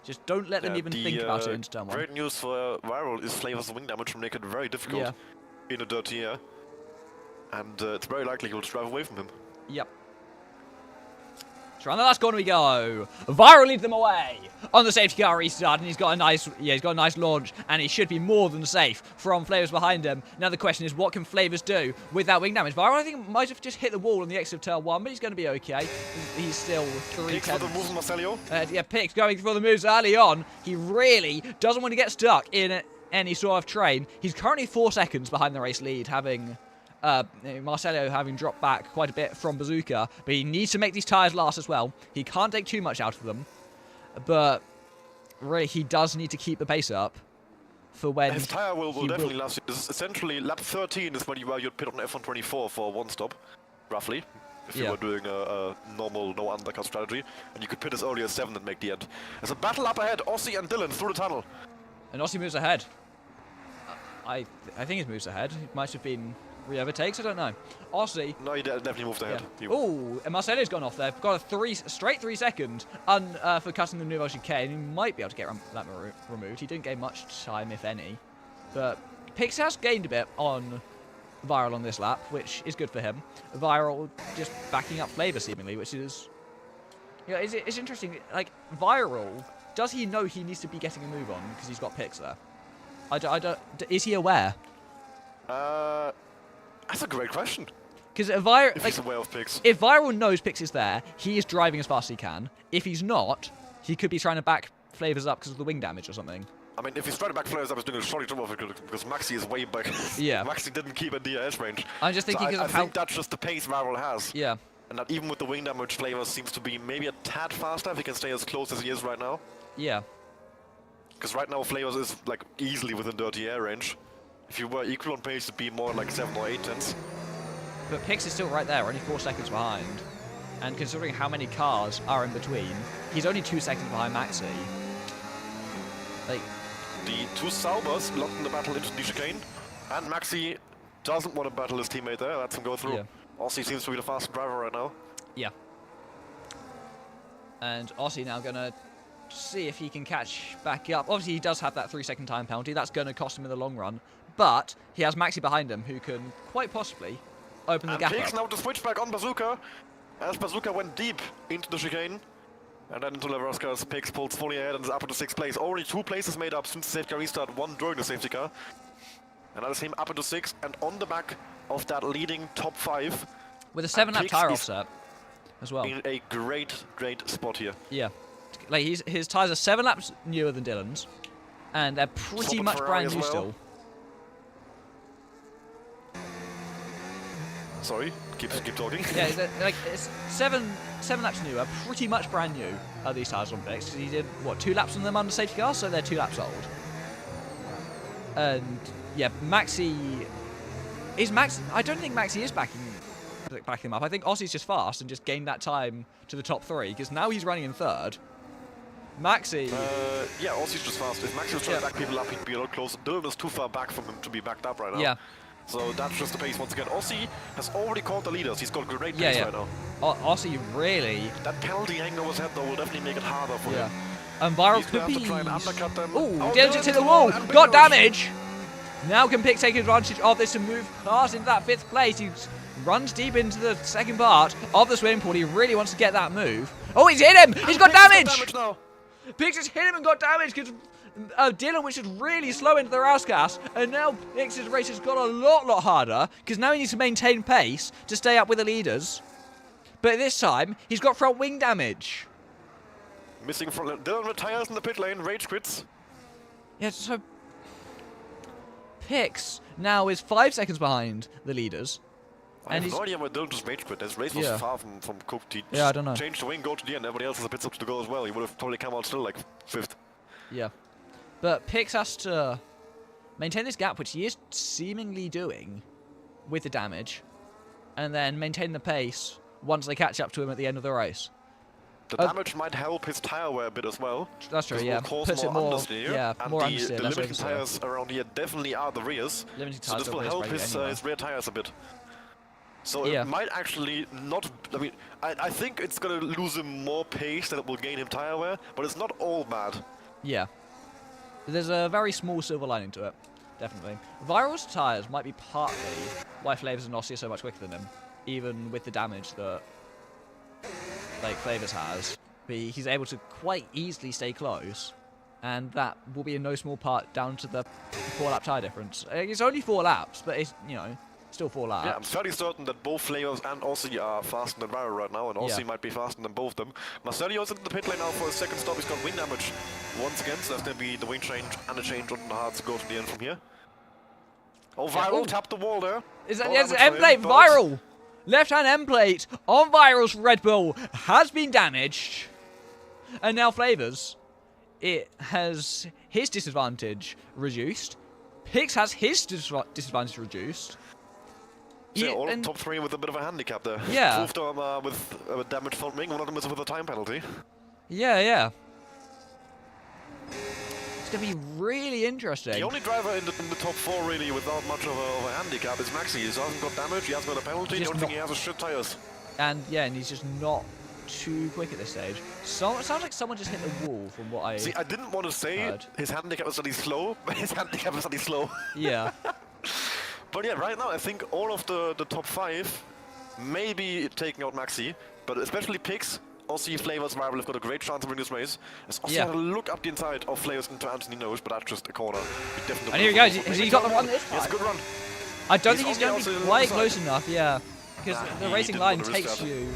Just don't let them even think about it into turn 1. Great news for Viral is Flavor's wing damage will make it very difficult in a dirty air. And it's very likely he'll just drive away from him. Yep. So around the last corner we go. Viral leads them away on the safety car restart, and he's got a nice launch, and he should be more than safe from Flavors behind him. Now the question is, what can Flavors do with that wing damage? Viral, I think, might have just hit the wall on the exit of turn 1, but he's going to be okay. He's still 3 Picks for the move, Marcelio. Yeah, Picks going for the moves early on. He really doesn't want to get stuck in any sort of train. He's currently 4 seconds behind the race lead, having Marcello having dropped back quite a bit from Bazooka, but he needs to make these tyres last as well. He can't take too much out of them, but really he does need to keep the pace up for when his tyre will definitely last. This is essentially lap 13 is when you'd pit on F124 for 1 stop, roughly, if you were doing a normal no undercut strategy, and you could pit as early as 7 and make the end. There's a battle up ahead, Aussie and Dylan through the tunnel. And Aussie moves ahead. I think he moves ahead. It might have been re-overtakes, I don't know. Aussie. No, he definitely moved ahead. Yeah. Oh, and Marcelo's gone off there. Got a straight 3 second for cutting the Nouveau chicane. He might be able to get that removed. He didn't gain much time, if any. But Pix has gained a bit on Viral on this lap, which is good for him. Viral just backing up Flavor, seemingly, which is... Yeah, it's interesting. Like, Viral, does he know he needs to be getting a move on because he's got Pix there? I don't... Is he aware? That's a great question. Because if Viral, he's aware of Pix. If Viral knows Pix is there, he is driving as fast as he can. If he's not, he could be trying to back Flavors up because of the wing damage or something. I mean, if he's trying to back Flavors up, he's doing a shoddy job of it because Maxi is way back. Yeah. Maxi didn't keep a DRS range. I'm just thinking I think that's just the pace Viral has. Yeah. And that even with the wing damage, Flavors seems to be maybe a tad faster if he can stay as close as he is right now. Yeah. Because right now Flavors is like easily within dirty air range. If you were equal on pace, it'd be more like 7 or 8 tenths. But Pix is still right there, only 4 seconds behind. And considering how many cars are in between, he's only 2 seconds behind Maxi. Like, the 2 Saubers locked in the battle into the chicane, and Maxi doesn't want to battle his teammate there. Lets him go through. Yeah. Aussie seems to be the fastest driver right now. Yeah. And Aussie now gonna see if he can catch back up. Obviously, he does have that 3 second time penalty. That's gonna cost him in the long run. But he has Maxi behind him, who can quite possibly open the gap Pix up. now to switch back on Bazooka, as Bazooka went deep into the chicane. And then into Leverska as Pix pulls fully ahead and is up into 6th place. Only 2 places made up since the safety car restart, 1 during the safety car. And that is him up into 6th and on the back of that leading top 5. With a 7-lap tyre offset as well. In a great spot here. Yeah. Like his tyres are 7 laps newer than Dylan's. And they're pretty much brand new still. sorry. Keep talking. Yeah, it's seven laps newer, pretty much brand new are these tyres on Pix. He did, what, 2 laps on them under safety car, so they're 2 laps old. And, yeah, Maxi... I don't think Maxi is backing him up. I think Ossie's just fast and just gained that time to the top 3, because now he's running in 3rd. Maxi... yeah, Ossie's just fast. If Maxi was trying to back people up, he'd be a lot closer. Dylan is too far back from him to be backed up right now. Yeah. So that's just the pace once again. Ossie has already called the leaders. He's got great pace right now. Ossie really... That penalty hanging over his head, though, will definitely make it harder for him. And Viral He's could gonna be... have to try and undercut them. Ooh, Dylan just hit the wall. Got damage. Now can Pix take advantage of this and move past into that 5th place. He runs deep into the second part of the swimming pool. He really wants to get that move. Oh, he's hit him. He's got damage. Now. Pix has hit him and got damage because Dylan, which is really slow into the Rauskas, and now Pix's race has got a lot harder because now he needs to maintain pace to stay up with the leaders. But this time, he's got front wing damage. Missing front. Dylan retires in the pit lane. Rage quits. Yeah, so Pix now is 5 seconds behind the leaders. I have no idea why Dylan just rage quit. His race was far from cooked. He I don't know. Changed the wing, go to the end. Everybody else has a pit stop to go as well. He would have probably come out still like 5th. Yeah. But Pix has to maintain this gap, which he is seemingly doing with the damage, and then maintain the pace once they catch up to him at the end of the race. The damage might help his tyre wear a bit as well. That's true, yeah. Puts it more understeer. Yeah, and more the understeer. The limiting tyres around here definitely are the rears. So this will help his rear tyres a bit. So it might actually not... I mean, I think it's going to lose him more pace than it will gain him tyre wear, but it's not all bad. Yeah. There's a very small silver lining to it, definitely. Viral's tyres might be partly why Flavors and Ossie are so much quicker than him, even with the damage that Flavors has. But he's able to quite easily stay close, and that will be in no small part down to the 4-lap tyre difference. It's only 4 laps, but it's, you know, still 4 laps. Yeah, I'm fairly certain that both Flavors and Ossie are faster than Viral right now, and Ossie might be faster than both of them. Marcelio's in the pit lane now for a second stop. He's got wing damage once again, so that's going to be the wing change and a change on the hard to go to the end from here. Oh, Viral tapped the wall there. Is that yes, end plate, Viral! Left-hand end plate on Viral's Red Bull has been damaged. And now Flavors, it has his disadvantage reduced. Pix has his disadvantage reduced. Yeah, all top 3 with a bit of a handicap there. Yeah. 2 of them are with a damaged front wing, 1 of them is with a time penalty. Yeah. It's going to be really interesting. The only driver in the top 4 really without much of a handicap is Maxi. He hasn't got damage, he hasn't got a penalty, the only thing he has is shit tyres. And he's just not too quick at this stage. So it sounds like someone just hit the wall from what I See, I didn't want to say his handicap is that he's slow, but his handicap is that he's slow. Yeah. But yeah, right now I think all of the top 5 may be taking out Maxi, but especially Pix, Ossie, Flavors, Viral have got a great chance to win this race. As Ossie had a look up the inside of Flavors into Anthony knows, but that's just a corner. He definitely and here he goes. Has he got the run this time? Yes, good run. I don't think he's going to be quite close enough, because the racing line takes you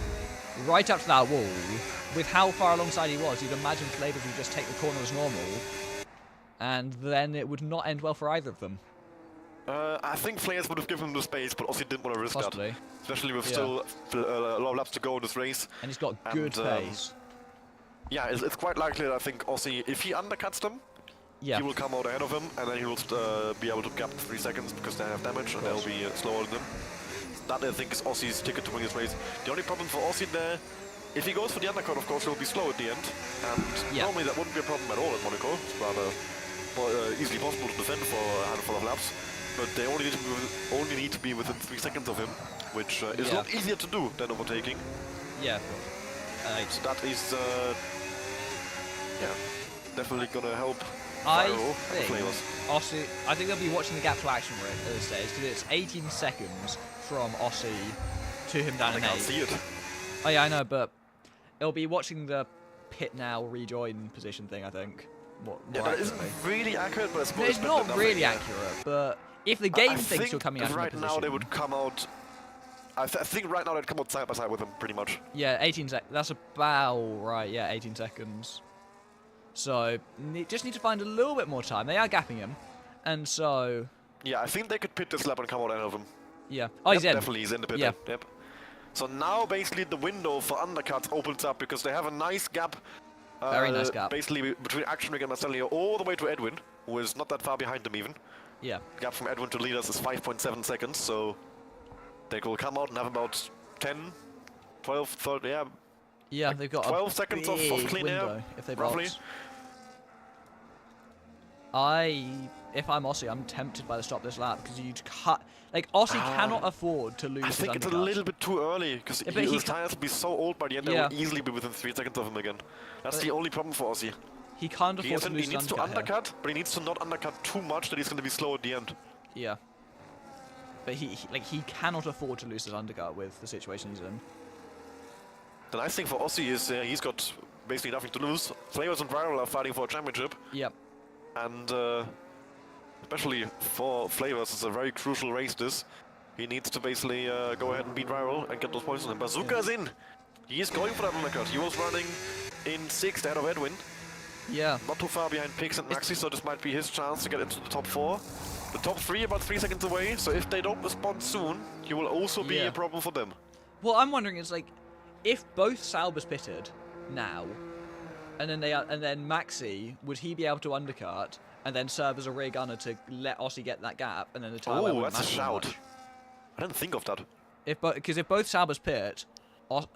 right up to that wall. With how far alongside he was, you'd imagine Flavors would just take the corner as normal, and then it would not end well for either of them. I think Flavors would have given him the space, but Ossie didn't want to risk that. Especially with still a lot of laps to go in this race. And he's got good pace. Yeah, it's quite likely that I think Ossie, if he undercuts them, he will come out ahead of him, and then he will be able to gap 3 seconds because they have damage and they'll be slower than them. That I think is Ossie's ticket to win this race. The only problem for Ossie there, if he goes for the undercut, of course, he'll be slow at the end. And normally that wouldn't be a problem at all at Monaco. It's rather easily possible to defend for a handful of laps. But they only need to be within 3 seconds of him, which is a lot easier to do than overtaking. Yeah, of course. So that is, definitely gonna help. I think they'll be watching the gap to action rate at this stage because it's 18 seconds from Ossie to him down in 8. I can't see it. Oh yeah, I know, but it'll be watching the pit now rejoin position thing. I think. That isn't really accurate, but it's not really accurate, but. If the game thinks you're coming out of right now, they would come out. I think right now they'd come out side by side with him, pretty much. Yeah, 18 seconds. That's about right. Yeah, 18 seconds. So just need to find a little bit more time. They are gapping him, and so. Yeah, I think they could pit this lap and come out ahead of him. Yeah. Oh, he's in. Definitely he's in the pit. Yeah. Yep. So now basically the window for undercuts opens up because they have a nice gap. Very nice gap. Basically between Action Rig and Marcelio all the way to Edwin, who is not that far behind them even. Yeah. The gap from Edwin to leaders is 5.7 seconds, so they will come out and have about 10, 12, 30, yeah. Yeah, like they've got 12 a seconds of big clean window air, if they roughly. bolt. If I'm Aussie, I'm tempted by the stop this lap because you'd cut. Like Aussie cannot afford to lose. I think it's a little bit too early because his tires will be so old by the end. They will easily be within 3 seconds of him again. That's the only problem for Aussie. He can't afford to lose. He needs to undercut, but he needs to not undercut too much that he's going to be slow at the end. Yeah. But he cannot afford to lose his undercut with the situation he's in. The nice thing for Aussie is he's got basically nothing to lose. Flavors and Viral are fighting for a championship. Yep. And especially for Flavors, it's a very crucial race this. He needs to basically go ahead and beat Viral and get those points on him. Bazooka's in! He is going for that undercut. He was running in 6th ahead of Edwin. Yeah. Not too far behind Pix and Maxi, so this might be his chance to get into the top 4. The top 3 about 3 seconds away, so if they don't respond soon, he will also be a problem for them. Well, I'm wondering is like, if both Saubers pitted now, and then Maxi, would he be able to undercut and then serve as a rear gunner to let Aussie get that gap and then the tire Oh, that's a shout. I didn't think of that. Because if both Saubers pit,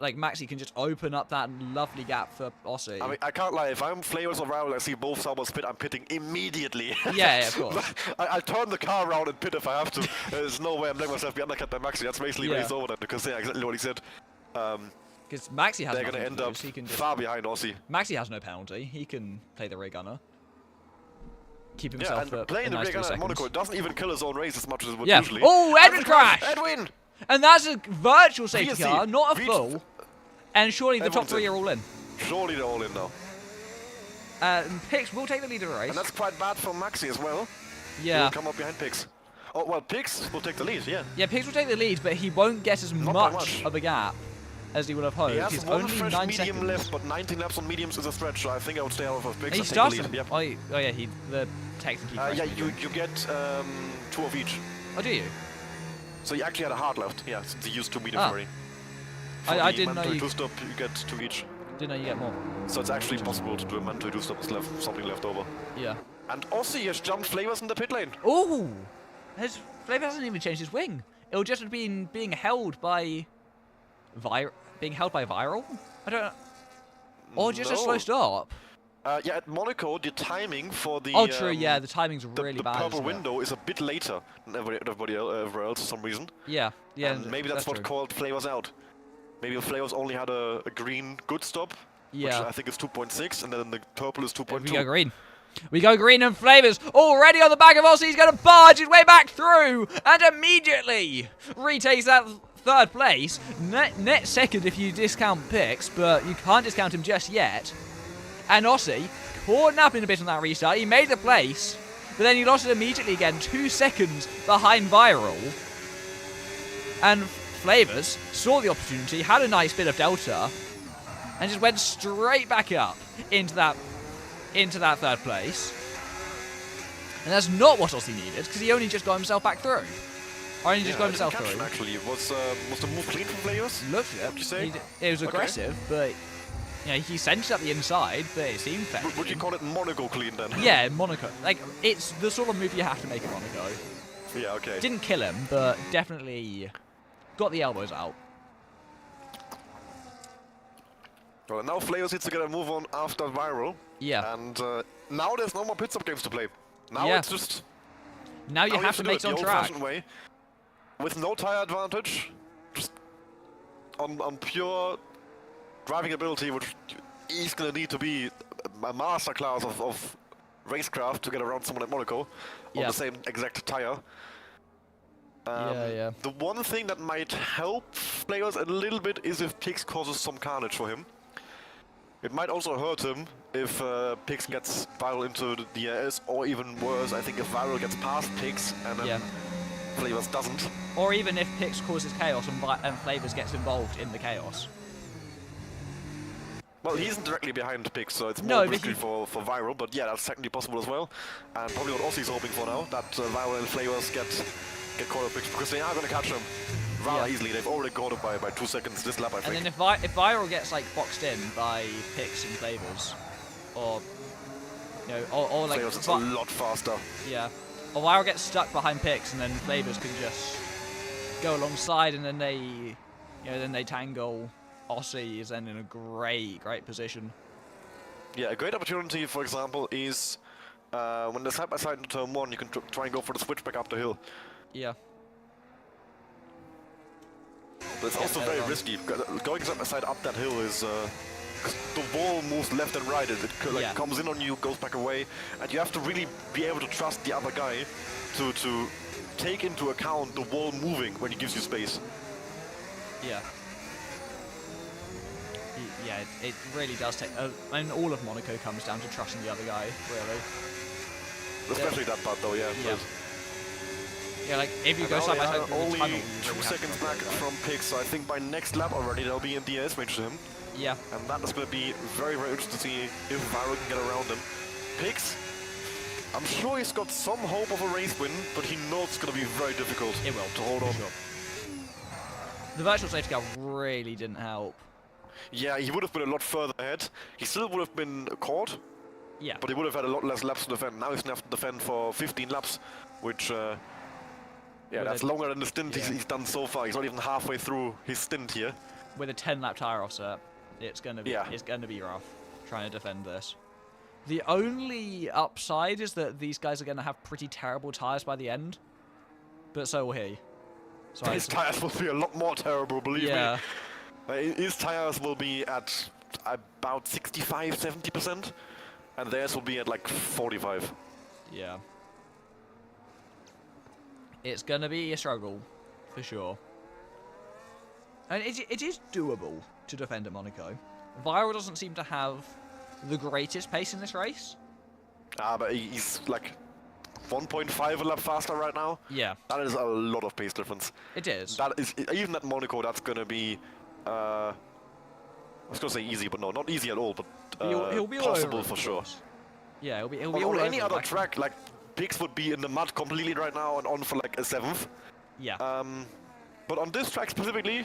like Maxi can just open up that lovely gap for Aussie. I mean, I can't lie. If I'm Flavors or Viral, I see both Saubers pit, I'm pitting immediately. Yeah, of course. I'll turn the car around and pit if I have to. There's no way I'm letting myself be undercut by Maxi. That's basically race over then, because yeah, exactly what he said. Because Maxi has they're going to end up far behind Aussie. Maxi has no penalty. He can play the rear gunner. Keep himself and playing the rear gunner at Monaco doesn't even kill his own race as much as it would usually. Oh, Edwin crash! Edwin! And that's a virtual safety car, not a full. And surely the top 3 are all in. Surely they're all in now. Pix will take the lead of the race. And that's quite bad for Maxi as well. Yeah. He will come up behind Pix. Oh, well, Pix will take the lead, yeah. Yeah, Pix will take the lead, but he won't get as much of a gap as he would have hoped. He has He's one only fresh 9 medium seconds left, but 19 laps on mediums is a stretch, so I think I would stay out of Pix. He and starts take the lead. Yep. Oh yeah, the technically. Yeah, you get 2 of each. Oh, do you? So you actually had a hard left, yeah, since you used 2 mediums already. I didn't know you... two-stop, you get 2 each. Didn't know you get more. So it's actually possible to do a mandatory two-stop with something left over. Yeah. And Aussie has jumped Flavors in the pit lane. Oh! Flavor hasn't even changed his wing. It'll just have been being held by... Viral? I don't know. Or just a slow stop. Yeah, at Monaco, the timing for the... Oh, true, yeah, the timing's really bad. The purple window is a bit later than everybody else for some reason. Yeah, yeah. And maybe that's what called Flavors out. Maybe Flavors only had a green good stop, which I think is 2.6, and then the purple is 2.2. We go green. We go green and Flavors already on the back of Aussie. He's going to barge his way back through and immediately retakes that 3rd place. Net 2nd if you discount Pix, but you can't discount him just yet. And Aussie, caught napping a bit on that restart. He made the place, but then he lost it immediately again, 2 seconds behind Viral. And Flavors saw the opportunity, had a nice bit of delta, and just went straight back up into that 3rd place. And that's not what Aussie needed, because he only just got himself back through. Or only just got himself through. Actually, was the move clean from Flavors? Looked it. Would you say? It was aggressive, but you know, he sent it up the inside, but it seemed fair. Would you call it Monaco clean then? Yeah, Monaco. Like, it's the sort of move you have to make in Monaco. Yeah, okay. Didn't kill him, but definitely got the elbows out. Well, now Flavors needs to get a move on after Viral. Yeah. And now there's no more pit stop games to play. Now it's just... Now you have to make it on track. Way, with no tire advantage, just on pure driving ability, which is going to need to be a masterclass of racecraft to get around someone at Monaco on the same exact tire. The one thing that might help players a little bit is if Pix causes some carnage for him. It might also hurt him if Pix gets Viral into the DRS, or even worse, I think if Viral gets past Pix and then Flavors doesn't. Or even if Pix causes chaos and Flavors gets involved in the chaos. Well, he isn't directly behind Pix, so it's more risky for Viral, but yeah, that's technically possible as well. And probably what Aussie's hoping for now, that Viral and Flavors get get caught up because they are going to catch him rather easily. They've already caught him by 2 seconds this lap, I think. And then if Viral gets like boxed in by Pix and Flavors, or you know, or like Flavors is a lot faster. Yeah, or Viral gets stuck behind Pix, and then Flavors can just go alongside, and then they tangle. Aussie is then in a great position. Yeah, a great opportunity, for example, is when they're side by side in turn 1, you can try and go for the switch back up the hill. Yeah. But it's also very risky. Going side by side up that hill is the wall moves left and right. It comes in on you, goes back away, and you have to really be able to trust the other guy to take into account the wall moving when he gives you space. Yeah. Yeah, it really does take. I mean, all of Monaco comes down to trusting the other guy, really. Especially that part, though. Yeah. Yeah, like if you go side by side through the tunnel, only 2 seconds back from Pix, so I think by next lap already they'll be in DRS range to him. Yeah. And that is going to be very interesting to see if Viral can get around him. Pix, I'm sure he's got some hope of a race win, but he knows it's going to be very difficult to hold on. Sure. The virtual safety car really didn't help. Yeah, he would have been a lot further ahead. He still would have been caught. Yeah. But he would have had a lot less laps to defend. Now he's going to have to defend for 15 laps, which, that's longer than the stint he's done so far. He's not even halfway through his stint here. With a 10-lap tire offset, it's gonna be rough trying to defend this. The only upside is that these guys are gonna have pretty terrible tires by the end, but so will he. So his tires will be a lot more terrible, believe me. His tires will be at about 65–70%, and theirs will be at like 45. Yeah. It's gonna be a struggle, for sure. And it is doable to defend at Monaco. Viral doesn't seem to have the greatest pace in this race. But he's like 1.5 a lap faster right now. Yeah. That is a lot of pace difference. It is. That is, even at Monaco, that's gonna be, I was gonna say easy, but no, not easy at all, but he'll be possible for sure. Yeah, he'll be on all over any other track, like Pix would be in the mud completely right now and on for like a 7th. Yeah. But on this track specifically,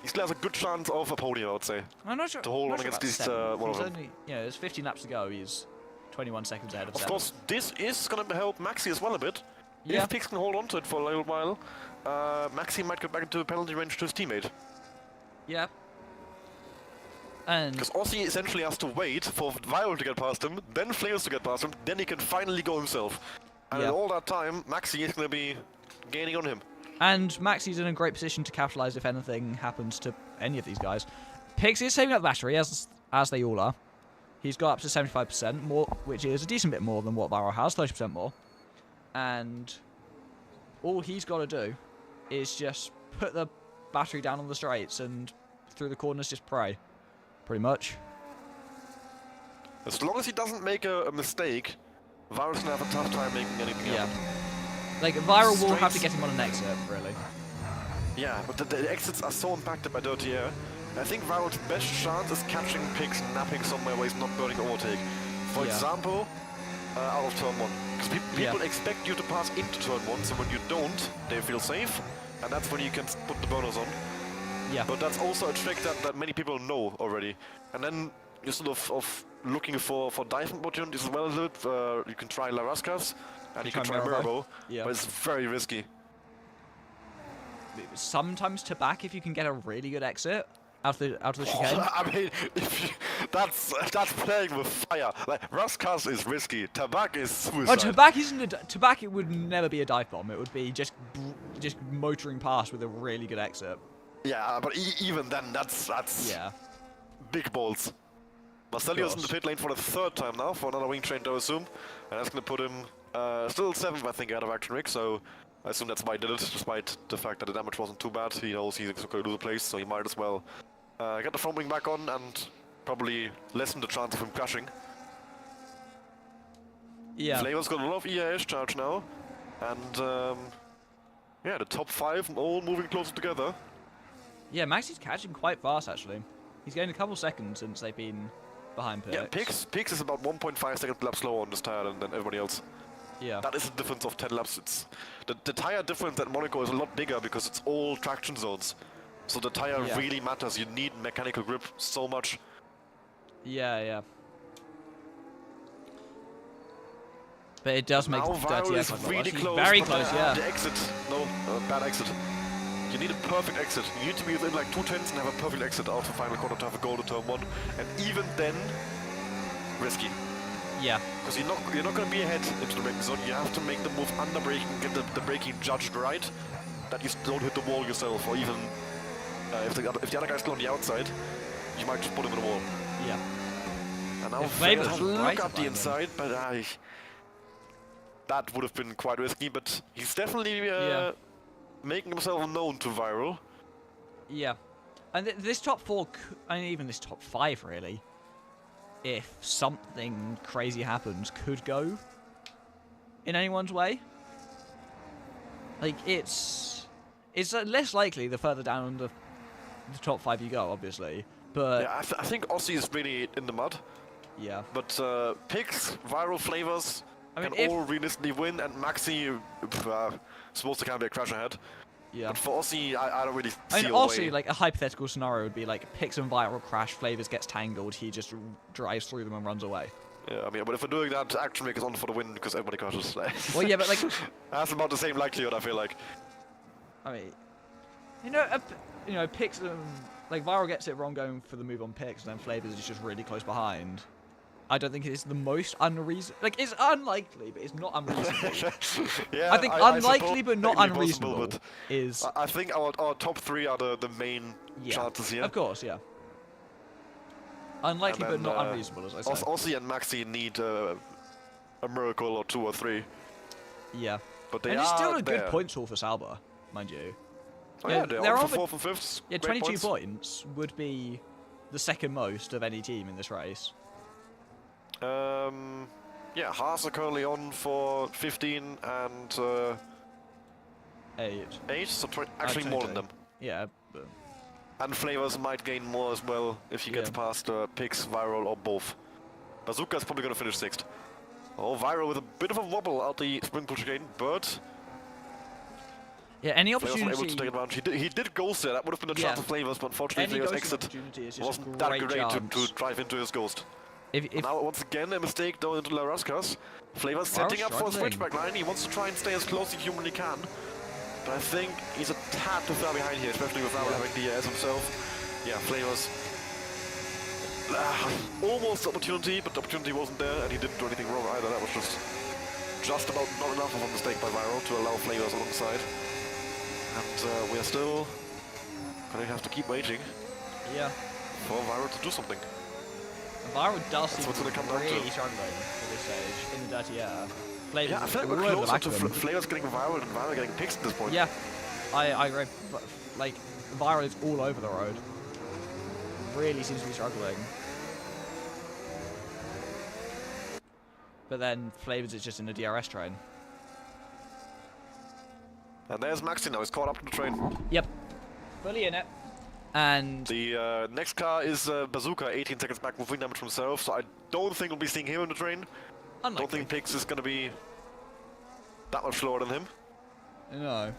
he still has a good chance of a podium, I would say. I'm not sure. To hold on against these one of them. There's 15 laps to go. He's 21 seconds ahead of 7th. Of course, this is going to help Maxi as well a bit. Yeah. If Pix can hold on to it for a little while, Maxi might get back into a penalty range to his teammate. Yeah. And because Aussie essentially has to wait for Viral to get past him, then Flails to get past him, then he can finally go himself. And in all that time, Maxi is going to be gaining on him. And Maxi's in a great position to capitalize if anything happens to any of these guys. Pix is saving up the battery, as they all are. He's got up to 75% more, which is a decent bit more than what Viral has, 30% more. And all he's got to do is just put the battery down on the straights and through the corners just pray. Pretty much. As long as he doesn't make a mistake, Viral's gonna have a tough time making anything happen. Like, Viral will have to get him on an exit, really. Yeah, but the exits are so impacted by dirty air. I think Viral's best chance is catching Pix napping somewhere where he's not burning overtake. For example, out of turn 1. Because people expect you to pass into turn 1, so when you don't, they feel safe, and that's when you can put the burners on. Yeah. But that's also a trick that many people know already. And then you're sort of looking for dive opportunities as well a little bit. You can try Larascas, and you can try Mirabo, but it's very risky. Sometimes to back if you can get a really good exit out of the chicane. I mean, that's playing with fire. Like, Rascas is risky. Tabak is suicide. Oh, Tabak isn't Tabak. It would never be a dive bomb. It would be just motoring past with a really good exit. Yeah, but even then, that's big balls. Marcelio's in the pit lane for the 3rd time now, for another wing change, I assume. And that's going to put him still 7th, I think, out of Action Rig, so I assume that's why he did it, despite the fact that the damage wasn't too bad. He knows he's going to lose a place, so he might as well get the front wing back on and probably lessen the chance of him crashing. Yeah. Flavor's got a lot of EIS charge now, and the top 5 all moving closer together. Yeah, Maxi's catching quite fast, actually. He's gained a couple seconds since they've been behind Pix. Yeah, Pix is about 1.5 seconds lap slower on this tire than everybody else. Yeah. That is a difference of 10 laps. The tire difference at Monaco is a lot bigger because it's all traction zones. So the tire really matters. You need mechanical grip so much. Yeah. But it does make Vyril dirty is air really close. Very close, yeah. The exit. No, bad exit. You need a perfect exit. You need to be within like 2 tenths and have a perfect exit out of the final corner to have a goal to turn 1. And even then, risky. Yeah. Because you're not going to be ahead into the braking zone. You have to make the move under braking, get the braking judged right, that you don't hit the wall yourself, or even if the other guy's still on the outside, you might just put him in the wall. Yeah. And now Flavors has a look up the inside, but that would have been quite risky. But he's definitely making himself known to Vyril. Yeah. And this top 4, and even this top 5, really, if something crazy happens, could go in anyone's way. Like, it's less likely the further down the top 5 you go, obviously. But yeah, I think Aussie is really in the mud. Yeah. But Pix, Vyril, Flavors can all realistically win, and Maxi supposed to kind of be a crash ahead. Yeah. But for Aussie, I don't really see a way. And Aussie, like, a hypothetical scenario would be like Pix and Vyril crash, Flavors gets tangled, he just drives through them and runs away. Yeah, I mean, but if we're doing that, Action Make is on for the win because everybody crashes. Well, yeah, but like that's about the same likelihood, I feel like. I mean, Pix, like Vyril gets it wrong going for the move on Pix, and then Flavors is just really close behind. I don't think it is the most unreasonable. Like, it's unlikely, but it's not unreasonable. Yeah, I think unlikely, but not unreasonable is. I think our top 3 are the main chances here. Of course, yeah. Unlikely, but not unreasonable, as I say. Aussie and Maxi need a miracle or 2 or 3. Yeah. But they and are it's still a there. good points haul for Sauber, mind you. Oh yeah, they're on for 4th and 5th. Yeah, 22 points would be the second most of any team in this race. Yeah, Haas are currently on for 15 and 8, so actually more than them. Yeah. But and Flavors might gain more as well if he gets past Pix, Vyril, or both. Bazooka is probably going to finish 6th. Oh, Vyril with a bit of a wobble out the spring push again, but yeah, any Flavors opportunity. able to take advantage. He did ghost there. That would have been a chance of Flavors, but unfortunately Flavors' exit wasn't that great to drive into his ghost. Now once again a mistake down into La Rascas. Flavors setting up for a switchback line. He wants to try and stay as close as he humanly can. But I think he's a tad too far behind here, especially without having DRS himself. Yeah, Flavors almost the opportunity, but the opportunity wasn't there, and he didn't do anything wrong either. That was just about not enough of a mistake by Vyril to allow Flavors alongside. And we are still gonna have to keep waiting. Yeah. For Vyril to do something. Vyril does seem really struggling at this stage in the dirty air. Flavors, yeah, I feel like we're closer to Flavors getting Vyril and Vyril getting Pix at this point. Yeah, I agree. Like, Vyril is all over the road. Really seems to be struggling. But then Flavors is just in the DRS train. And there's Maxi now, he's caught up to the train. Yep, fully in it. And the next car is Bazooka, 18 seconds back with wing damage himself, so I don't think we'll be seeing him in the train. Unlikely. Don't think Pix is going to be that much slower than him. No,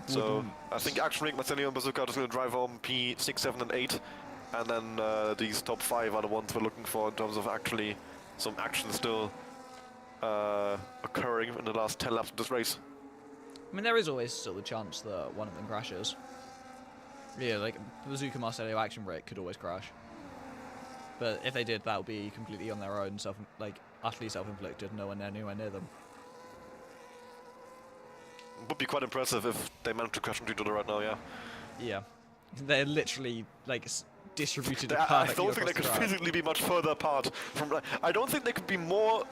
So I think Action Rig, Marcelli and Bazooka are just going to drive home P6, 7 and 8. And then these top 5 are the ones we're looking for in terms of actually some action still occurring in the last 10 laps of this race. I mean, there is always still the chance that one of them crashes. Yeah, like Bazooka, Marcello, Action Brick could always crash. But if they did, that would be completely on their own, utterly self-inflicted, no one anywhere near them. Would be quite impressive if they managed to crash into each other right now, yeah. Yeah. They're literally, like, distributed I perfectly don't think they could physically be much further apart from... I don't think they could be more...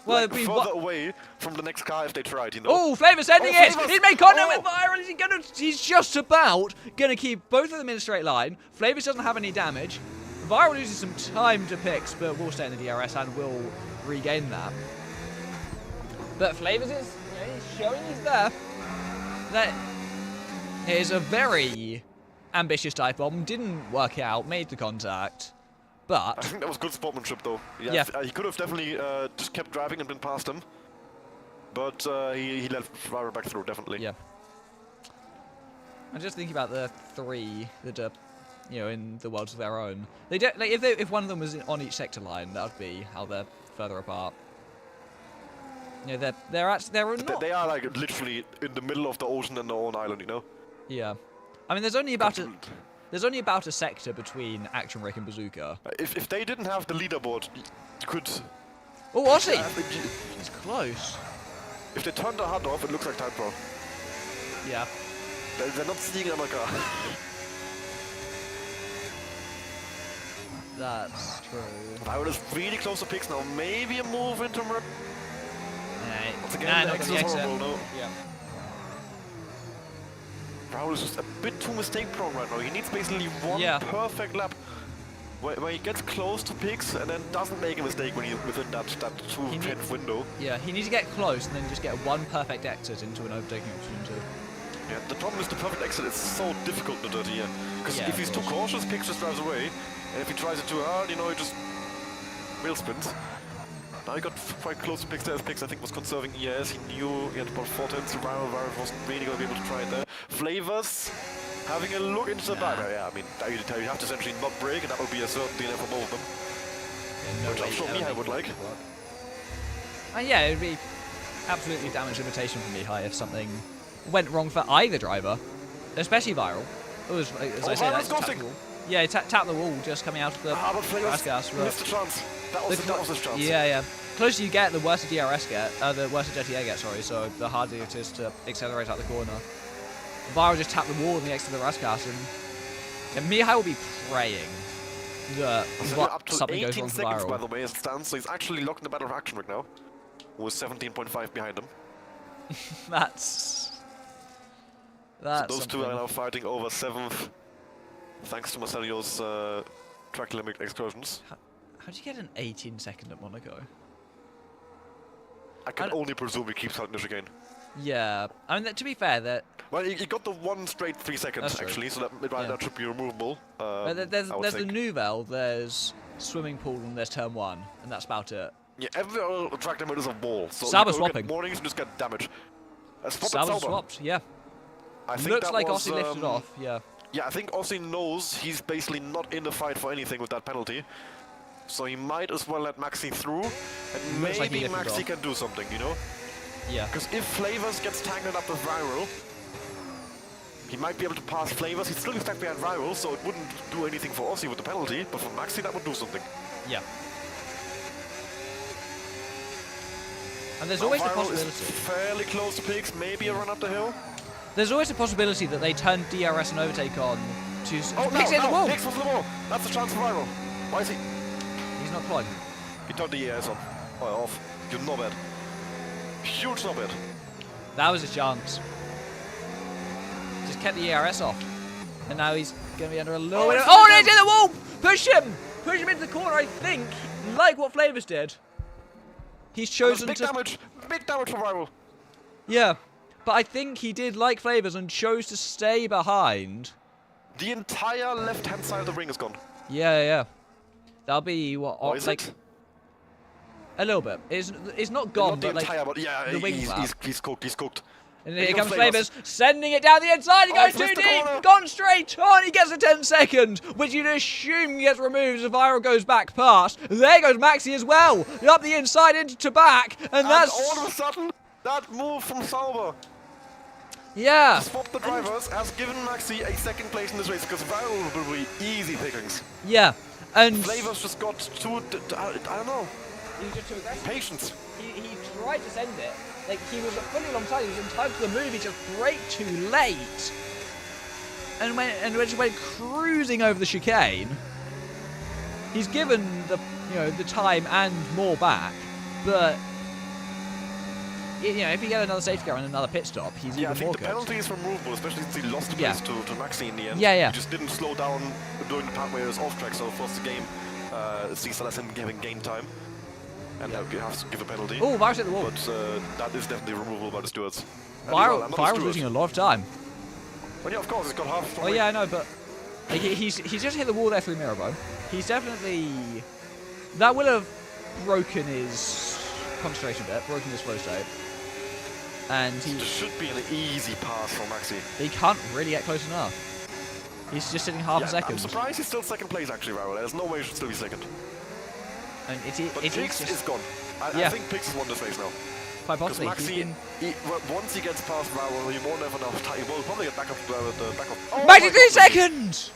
Well, further away from the next car if they tried, you know? Oh, Flavors ending it! He's made contact with Vyril! He's just about gonna keep both of them in a straight line. Flavors doesn't have any damage. Vyril loses some time to Pix, but will stay in the DRS and will regain that. But Flavors is, he's showing he's there. That is a very ambitious dive bomb. Didn't work out, made the contact. But I think that was good sportsmanship, though. Yeah. He could have definitely just kept driving and been past him. but he let Viral back through, definitely. Yeah. I'm just thinking about the 3 that are, in the worlds of their own. They don't like if one of them was on each sector line, that would be how they're further apart. They're not. They are like literally in the middle of the ocean and their own island, Yeah. I mean, there's only about a sector between Action Rick and Bazooka. If they didn't have the leaderboard, you could. Oh, Aussie! He's close. If they turn the HUD off, it looks like Time Pro. Yeah. They're not seeing another car. That's true. Viral is really close to Pix now. Maybe a move into Merc. Once again, the exit is horrible, no? Yeah. Viral is just a bit too mistake prone right now. He needs basically one perfect lap where he gets close to Pix and then doesn't make a mistake when he's within that 2/10 window. Yeah, he needs to get close and then just get one perfect exit into an overtaking opportunity. Yeah, the problem is the perfect exit is so difficult in the dirty here. Because if he's too cautious, Pix just drives away. And if he tries it too hard, he just wheel spins. Now he got quite close to Pix there, as Pix I think was conserving ES. He knew he had about 4 tenths around, Viral wasn't really going to be able to try it there. Flavors having a look into the back. Yeah, I mean, you have to essentially not brake, and that would be a certainty there for both of them. Yeah, which I'm sure Mihai would like. Yeah, it would be absolutely damage limitation for Mihai if something went wrong for either driver, especially Viral. It was, as I say, that's tapped the wall. Yeah, he tapped the wall just coming out of the DRS gas. Missed the chance. That was his chance. Yeah. Closer you get, the worse the DRS get, the worse the Jetty Air gets, sorry, so the harder it is to accelerate out the corner. Viral just tapped the wall in the exit of the RAS and Mihai will be praying that something goes wrong for Viral. By the way, as it stands, so he's actually locked in the battle of Action right now, with 17.5 behind him. That's so those two are now fighting over 7th, thanks to Marcelio's track limit excursions. How do you get an 18-second at Monaco? I can only presume he keeps out the chicane. Yeah, I mean, to be fair, well, he got the one straight 3 seconds actually, so that should be removable. There's the Nouvelle, there's Swimming Pool, and there's Turn 1, and that's about it. Yeah, every other track limit is a wall, so Sauber swapping. Warnings and just get damage. Sauber swapped, yeah. I think looks like Aussie lifted off, yeah. Yeah, I think Aussie knows he's basically not in the fight for anything with that penalty. So he might as well let Maxi through, and maybe like Maxi can do something, Yeah. Because if Flavors gets tangled up with Viral, he might be able to pass Flavors. He'd still be stuck behind Viral, so it wouldn't do anything for Aussie with the penalty, but for Maxi that would do something. Yeah. And there's always the possibility. Is fairly close to Pix, maybe a run up the hill. There's always a possibility that they turn DRS and overtake on to Pix hit the wall. Pix was the wall. That's the chance for Viral. Why is he? He's not climbing. He turned the ES on. Oh, off. You knobhead. Huge knobhead. That was his chance. Just kept the ERS off. And now he's going to be under a little bit of... Oh, no, he's in the wall! Push him! Push him into the corner, I think. Like what Flavors did. He's chosen big damage for Viral. Yeah. But I think he did like Flavors and chose to stay behind. The entire left-hand side of the ring is gone. Yeah. That'll be what... Oh, is it? A little bit. It's not gone, not the but entire, but yeah, the wing he's cooked. And here comes Flavors, sending it down the inside. He goes too deep, gone straight on. He gets a 10-second, which you'd assume gets removed as Viral goes back past. There goes Maxi as well, up the inside into back, and that's all of a sudden that move from Sauber. Yeah. Swap the drivers has given Maxi a second place in this race because Viral will be easy pickings. Yeah, and Flavors just got too. I don't know. He was just too aggressive. Patience. He tried to send it. Like, he was fully alongside, he was in time for the move, he just braked too late. And just went cruising over the chicane. He's given the time and more back, but if you get another safety car and another pit stop, he's even more good. I think the penalty is removable, especially since he lost the place to Maxi in the end. Yeah. He just didn't slow down during the part where he was off track, so forced the game. Sees less him having gain time. And you have to give a penalty. Oh, Viral's hit the wall. But that is definitely removable by the stewards. Viral's losing a lot of time. Well, yeah, of course, he's got half. Oh, yeah, I know, but he's just hit the wall there through Mirabeau. He's definitely... That will have broken his concentration a bit, broken his flow state. And This should be an easy pass for Maxi. he can't really get close enough. He's just sitting half a second. I'm surprised he's still second place actually, Viral. There's no way he should still be second. And But Pix is gone. I think Pix has won this race now. Quite possibly. Maxi, once he gets past Viral, he won't have enough time. He will probably get back up the back up. Oh, Maxi 3 seconds!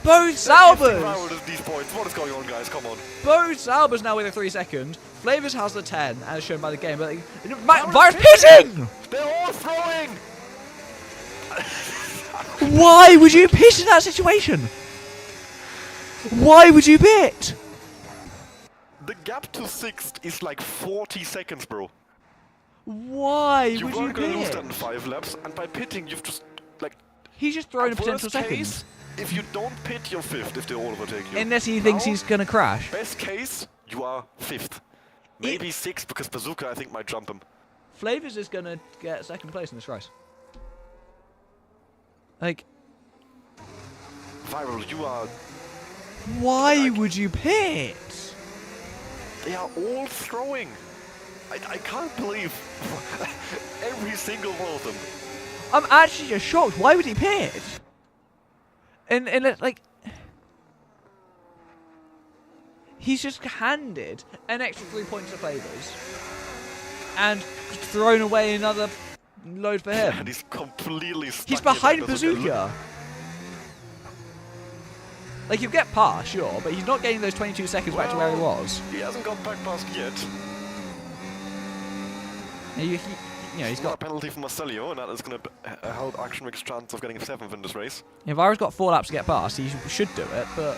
Bo Salbers! Viral these points. What is going on, guys? Come on. Bo Salbers now with a 3 second. Flavors has the 10, as shown by the game. But Virus pitting! They're all throwing! Why would you pit in that situation? Why would you pit? The gap to 6th is like 40 seconds, bro. Why You would you weren't going to lose pit? that in 5 laps, and by pitting, you've just, like... He's just throwing a potential worst second. case, if you don't pit, you're 5th if they all overtake you. Unless he thinks Now, he's going to crash. Best case, you are 5th. Maybe 6th, because Bazooka, I think, might jump him. Flavors is going to get second place in this race. Like... Viral, you are... Why would you pit? They are all throwing. I can't believe every single one of them. I'm actually just shocked. Why would he pit? And like... He's just handed an extra 3 points to Flavors. And thrown away another load for him. And he's completely stuck. He's behind in that Bazooka. Bazooka. Like, he'll get past, sure, but he's not getting those 22 seconds back to where he was. He hasn't got back past yet. He's got... a penalty for Marcelio, and that is going to help Action Rick's chance of getting 7th in this race. If Vira's got 4 laps to get past, he should do it, but...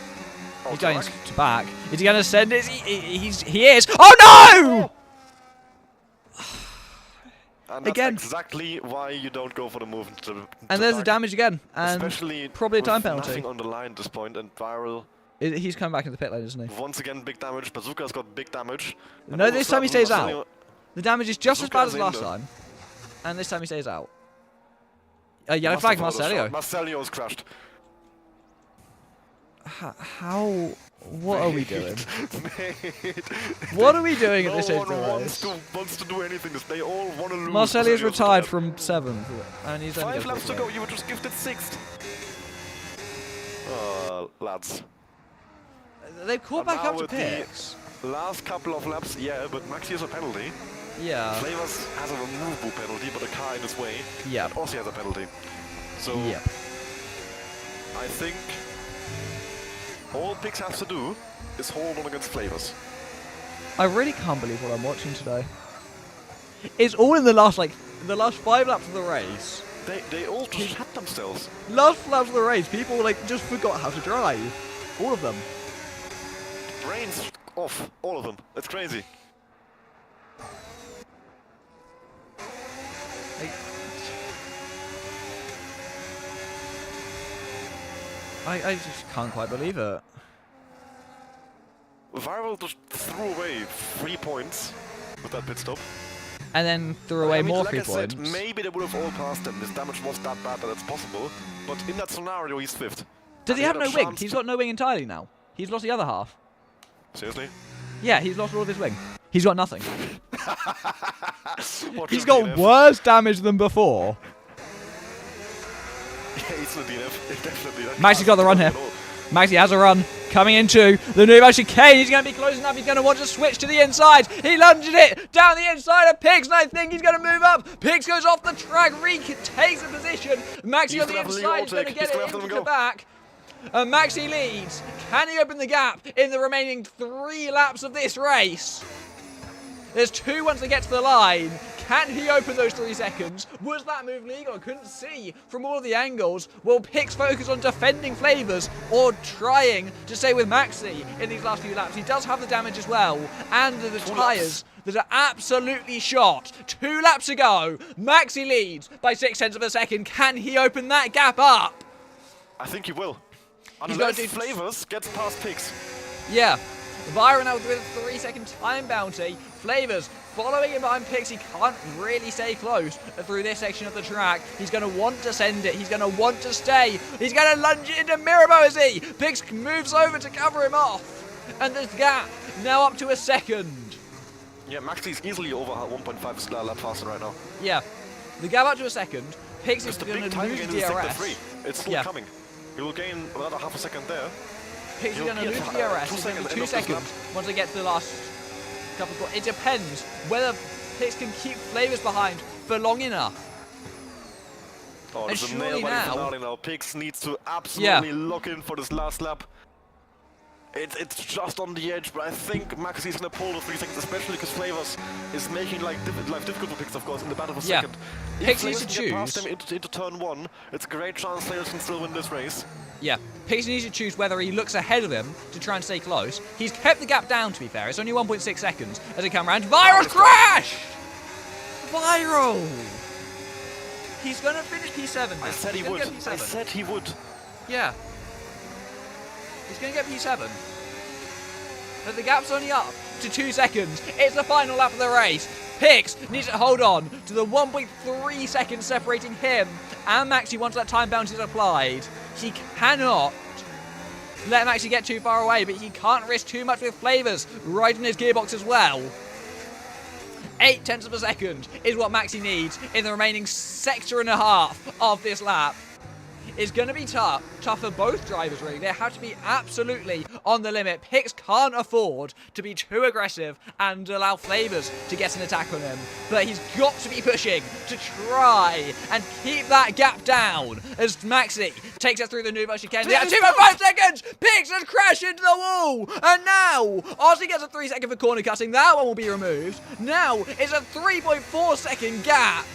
Oh, he's going back. to back. Is he going to send it? He is. Oh, no! And that's Again. exactly why you don't go for the move into the And there's the back. damage again. And Especially probably a time with penalty. nothing on the line at this point, and Viral, He's coming back into the pit lane, isn't he? once again, big damage. Bazooka's got big damage. And No, all of a this time he sudden, stays Marcelio- out. The damage is just as bad as Bazooka's last in time. And this time he stays out. Yellow flag, Marcelio. Marcelio's crashed. How... What are we doing? Mate. What are we doing at No this stage of one the race? wants to do anything. They all want to lose. Marcelio's Marcelio's retired retired. from 7th. And he's only 5 got laps to six go. laps. You were just gifted 6th. Lads. They've caught And back now up to with the pits. Last couple of laps, yeah, but Maxi has a penalty. Yeah. Flavors has a removable penalty, but a car in his way. Yeah. And Aussie has a penalty. So Yep. I think all Pix has to do is hold on against Flavors. I really can't believe what I'm watching today. It's all in the last 5 laps of the race. They all just shut themselves. Last laps of the race, people just forgot how to drive. All of them. Brains off, all of them. That's crazy. I just can't quite believe it. Viral just threw away 3 points with that pit stop. And then threw away I mean, more like 3 I said, points. maybe they would have all passed him. His damage was that bad that it's possible. But in that scenario, he's 5th. Does he And have had no a wing? chance He's to- got no wing entirely now. He's lost the other half. Seriously? Yeah, he's lost all of his wing. He's got nothing. Watch He's him, got DNF. worse damage than before. Yeah, he's the DNF. Definitely. That Maxi got the run here. at all. Maxi has a run. Coming into the new chicane. He's going to be close enough. He's going to want to switch to the inside. He lunges it down the inside of Pigs, and I think he's going to move up. Pigs goes off the track. Reek takes a position. Maxi He's on the gonna have a lead inside is going to overtake. get He's it gonna have to into go. the back. Maxi leads. Can he open the gap in the remaining 3 laps of this race? There's 2 once they get to the line. Can he open those 3 seconds? Was that move legal? I couldn't see from all of the angles. Will Pix focus on defending Flavors or trying to stay with Maxi in these last few laps? He does have the damage as well. And the tyres that are absolutely shot. 2 laps to go. Maxi leads by 0.6 of a second. Can he open that gap up? I think he will. He's Unless gotta do- Flavors gets past Pix. Yeah. Byron out with a 3-second time bounty. Flavors following him behind Pix. He can't really stay close through this section of the track. He's going to want to send it. He's going to want to stay. He's going to lunge it into Mirabeau, is he? Pix moves over to cover him off. And this gap now up to a second. Yeah, Maxi's easily over 1.5 lap faster right now. Yeah. The gap out to a second. Pix is The going big to time lose gain in sector DRS. 3. It's still coming. He will gain another half a second there. Pix is He'll going to be lose at, DRS. 2 It's going to seconds be 2 end of this lap. seconds once they get to the last couple of... It depends whether Pix can keep Flavors behind for long enough. Oh, And there's a surely nail-biting now... finale now. Pix needs to absolutely lock in for this last lap. It's just on the edge, but I think Maxi's gonna pull the 3 seconds, especially because Flavors is making life difficult for Pix, of course, in the battle for second. Pix If needs Flavors to can get past choose. him into turn 1, it's a great chance Flavors can still win this race. Yeah, Pix needs to choose whether he looks ahead of him to try and stay close. He's kept the gap down, to be fair. It's only 1.6 seconds as he comes around. Viral crash! Viral! He's going to finish P7 now. I said he would. I said he would. Yeah. He's going to get P7. But the gap's only up to 2 seconds. It's the final lap of the race. Pix needs to hold on to the 1.3 seconds separating him and Maxi once that time bounty is applied. He cannot let Maxi get too far away, but he can't risk too much with Flavors right in his gearbox as well. 0.8 of a second is what Maxi needs in the remaining sector and a half of this lap. It's going to be tough for both drivers, really. They have to be absolutely on the limit. Pix can't afford to be too aggressive and allow Flavors to get an attack on him. But he's got to be pushing to try and keep that gap down as Maxi takes it through the Nouveau chicane. Yeah, 2.5 seconds! Pix has crashed into the wall! And now, Ozzy gets a 3 second for corner cutting. That one will be removed. Now, it's a 3.4 second gap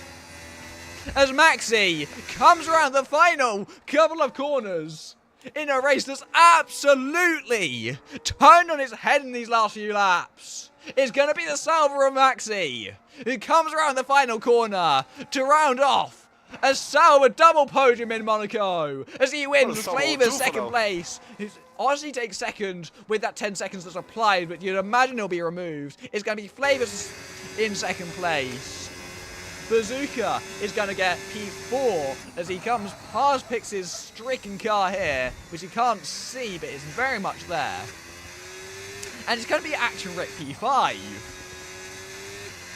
as Maxi comes around the final couple of corners in a race that's absolutely turned on its head in these last few laps. It's going to be the Sauber of Maxi who comes around the final corner to round off a Sauber double podium in Monaco as he wins Flavors second place. Ozzy takes second with that 10 seconds that's applied, but you'd imagine he'll be removed. It's going to be Flavors in second place. Bazooka is going to get P4 as he comes past Pix's stricken car here, which you can't see, but it's very much there. And it's going to be Action Rick P5.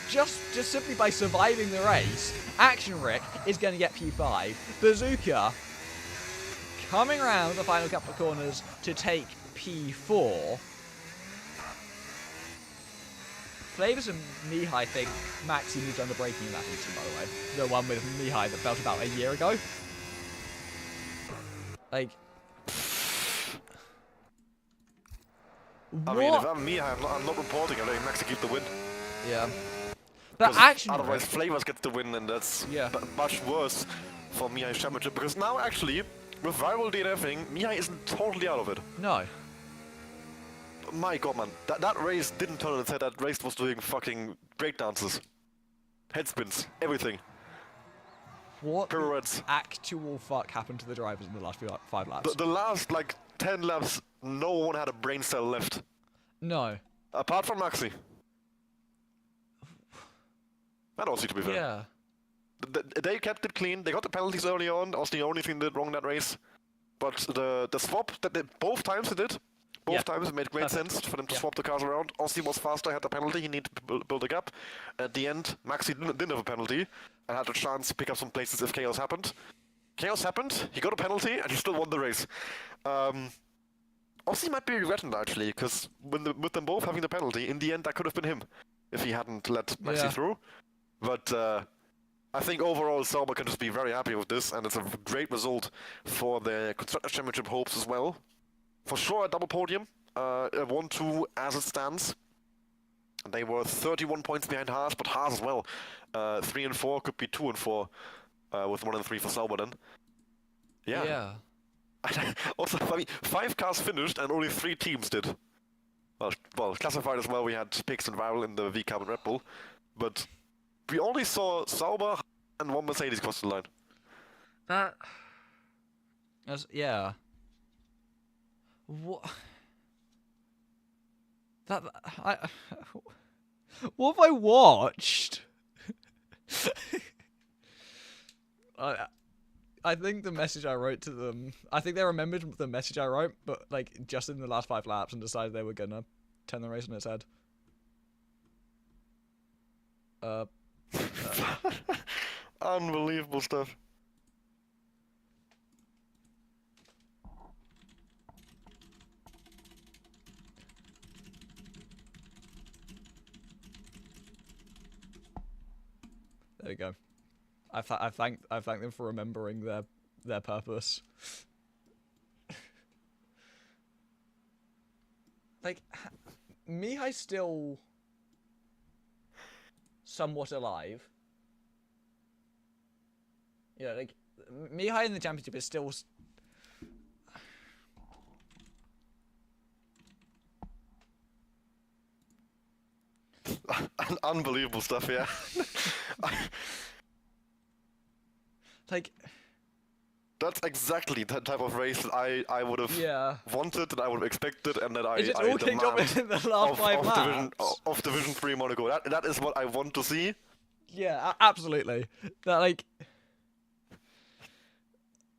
Just simply by surviving the race, Action Rick is going to get P5. Bazooka coming around the final couple of corners to take P4. Flavors and Mihai think Maxi moved under braking in that meeting, by the way. The one with Mihai that felt about a year ago. Like... I mean, if I'm Mihai, I'm not reporting. I'm letting Maxi keep the win. Yeah. But Action otherwise Flavors gets the win, and that's much worse for Mihai's championship. Because now, actually, with viral DNFing, Mihai isn't totally out of it. No. My god, man. That race didn't turn on its head. That race was doing fucking breakdances. Headspins. Everything. What pirouettes. Actual fuck happened to the drivers in the last 5 laps? The last, like, 10 laps, no one had a brain cell left. No. Apart from Maxi. And Aussie, to be fair. Yeah. They kept it clean. They got the penalties early on. Aussie the only thing they did wrong that race. But the swap that they both times they did, both times it made great sense for them to swap the cars around. Aussie was faster, had the penalty. He needed to build a gap. At the end, Maxi didn't have a penalty and had a chance to pick up some places if chaos happened. Chaos happened. He got a penalty and he still won the race. Aussie might be regretting that, actually, because with them both having the penalty, in the end that could have been him if he hadn't let Maxi through. But I think overall Sauber can just be very happy with this, and it's a great result for the Constructors' Championship hopes as well. For sure a double podium, a 1-2 as it stands. They were 31 points behind Haas, but Haas as well. 3 and 4 could be 2 and 4 with 1 and 3 for Sauber then. Yeah. Also, I mean, 5 cars finished and only 3 teams did. Well, classified as well, we had Pix and Viral in the V-Carbon Red Bull, but we only saw Sauber and 1 Mercedes cross the line. Yeah. What? What have I watched? I think the message I wrote to them, I think they remembered the message I wrote, but like just in the last 5 laps and decided they were gonna turn the race on its head. Uh, Unbelievable stuff. there we go. I thank them for remembering their purpose. Like, Mihai's still somewhat alive. Yeah, like, Mihai in the championship is still... Unbelievable stuff, yeah. Like... That's exactly the type of race that I would have wanted, and I would have expected, and that I It just all kicked off in the last 5 laps. Of Division 3 Monaco. That is what I want to see. Yeah, absolutely. That, like...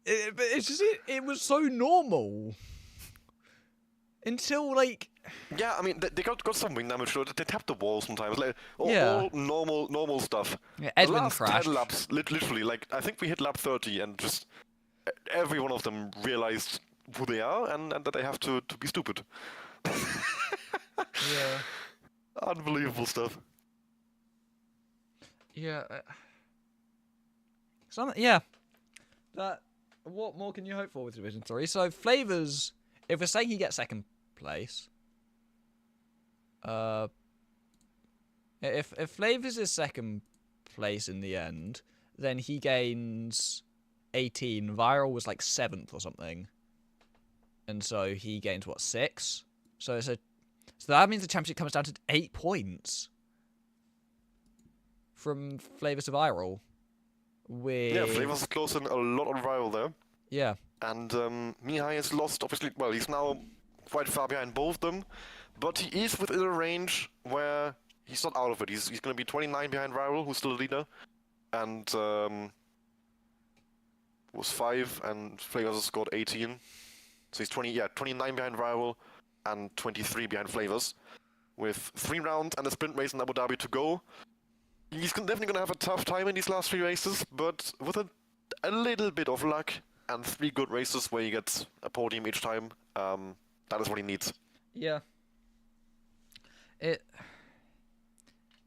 But it's just... It was so normal. Until, like... Yeah, I mean, they got some wing damage, so they tapped the wall sometimes. Like, all normal stuff. Yeah, Edmund the last crashed. 10 laps, literally, like, I think we hit lap 30, and just... every one of them realized who they are and that they have to be stupid. Yeah. Unbelievable stuff. Yeah. Yeah. What more can you hope for with Division 3? So, Flavors, if we're saying he gets second place, if Flavors is second place in the end, then he gains 18. Viral was like 7th or something. And so he gains, what, 6? So that means the championship comes down to 8 points. From Flavors to Viral. Yeah, Flavors is close in a lot on Viral there. Yeah. And Mihai has lost, obviously, well, he's now quite far behind both of them. But he is within a range where he's not out of it. He's going to be 29 behind Viral, who's still the leader. And was 5, and Flavors has scored 18. So he's 29 behind Viral and 23 behind Flavors. With 3 rounds and a sprint race in Abu Dhabi to go. He's definitely going to have a tough time in these last 3 races, but with a little bit of luck and 3 good races where he gets a podium each time, that is what he needs. Yeah.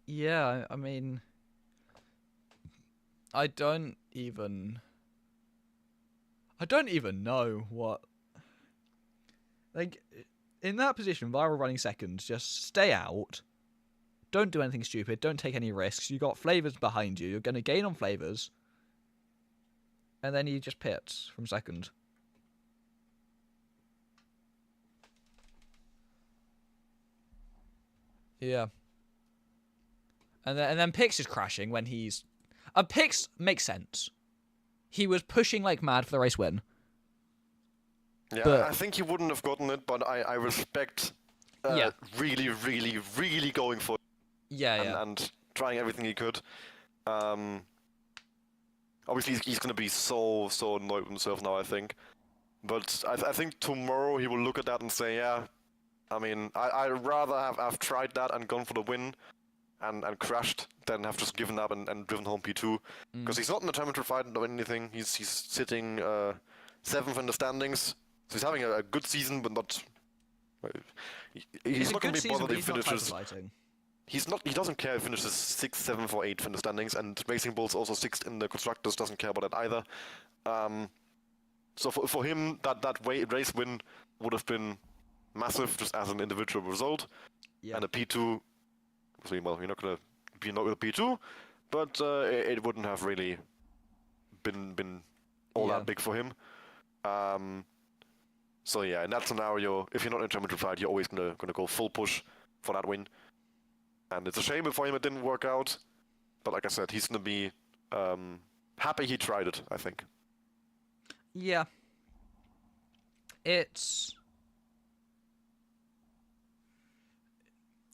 Yeah, I mean... I don't even know what... Like, in that position, Viral running second, just stay out. Don't do anything stupid. Don't take any risks. You got Flavors behind you. You're going to gain on Flavors. And then he just pits from second. Yeah. And then Pix is crashing when he's... Pix makes sense. He was pushing like mad for the race win. Yeah, but... I think he wouldn't have gotten it, but I respect really going for it. Yeah, and trying everything he could. Obviously, he's going to be so annoyed with himself now, I think. But I think tomorrow he will look at that and say, yeah, I mean, I'd rather have tried that and gone for the win and crashed than have just given up and driven home P2. Because he's not in the tournament fight or anything. He's sitting 7th in the standings. So he's having a good season, but not... He's not going to be bothered if he finishes... He doesn't care if he finishes 6th, 7th, or 8th in the standings, and Racing Bull's also 6th in the constructors, doesn't care about that either. So for him, that race win would have been massive just as an individual result. Yeah. And a P2, well, you're not going to be not with a P2, but it wouldn't have really been all that big for him. So yeah, in that scenario, if you're not in a championship fight, you're always gonna go full push for that win. And it's a shame for him it didn't work out, but like I said, he's gonna be happy he tried it, I think. Yeah. It's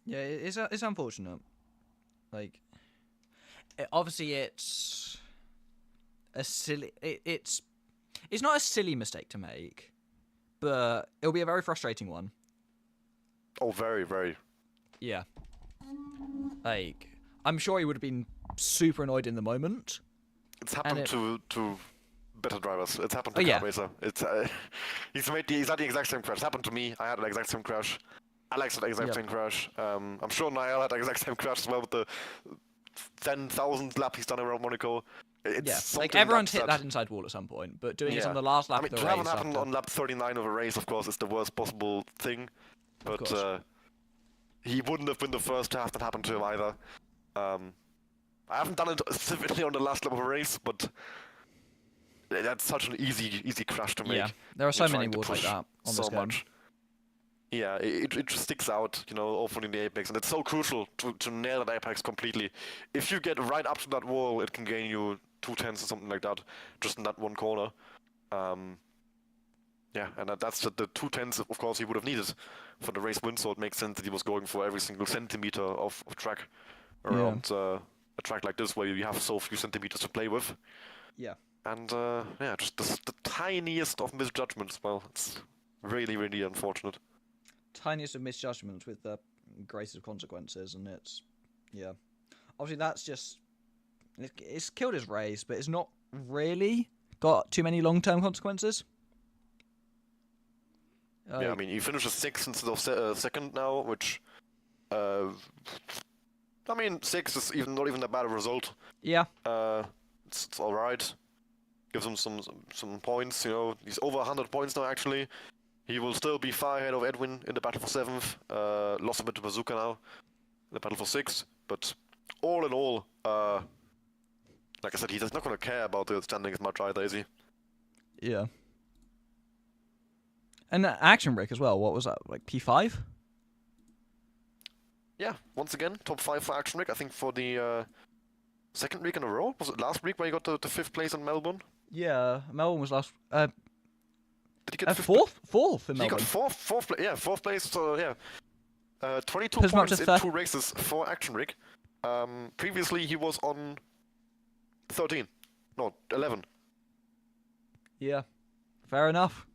unfortunate. Like, obviously it's a silly... It's not a silly mistake to make, but it'll be a very frustrating one. Oh, very, very. Yeah. Like, I'm sure he would have been super annoyed in the moment. It's happened to better drivers. It's happened to yeah. Racer. It's he's had the exact same crash. It happened to me. I had the exact same crash. Alex had the exact same crash. I'm sure Niall had the exact same crash as well with the 10,000 lap he's done around Monaco. It's like everyone's hit that inside wall at some point, but doing it on the last lap of the race. To have it happen on lap 39 of a race, of course, is the worst possible thing. But he wouldn't have been the first to have that happen to him either. I haven't done it specifically on the last lap of a race, but that's such an easy crash to make. Yeah, there are so many walls like that on this game. Yeah, it just sticks out, you know, often in the apex, and it's so crucial to nail that apex completely. If you get right up to that wall, it can gain you 2/10 or something like that, just in that one corner. Yeah, and that's the 2/10, of course, he would have needed for the race win, so it makes sense that he was going for every single centimeter of track around a track like this, where you have so few centimeters to play with. Yeah. And, just the tiniest of misjudgments, well, it's really, really unfortunate. Tiniest of misjudgments with the greatest of consequences, and it's, obviously that's just, it's killed his race, but it's not really got too many long-term consequences. Yeah, I mean, he finishes 6th instead of 2nd now, which, I mean, 6 is not even that bad a result. Yeah. It's all right. Gives him some points. You know, he's over 100 points now. Actually, he will still be far ahead of Edwin in the battle for 7th. Lost a bit to Bazooka now in the battle for 6th. But all in all, like I said, he's not going to care about the standings much either, is he? Yeah. And Action Break as well. What was that? Like P5? Yeah, once again, top 5 for Action Break. I think for the 2nd week in a row. Was it last week where he got the 5th place in Melbourne? Yeah, Melbourne was last. Did he get fourth in Melbourne? He got fourth place. So yeah, 22 points in 2 races for Action Rig. Previously he was on 13, no 11. Yeah, fair enough.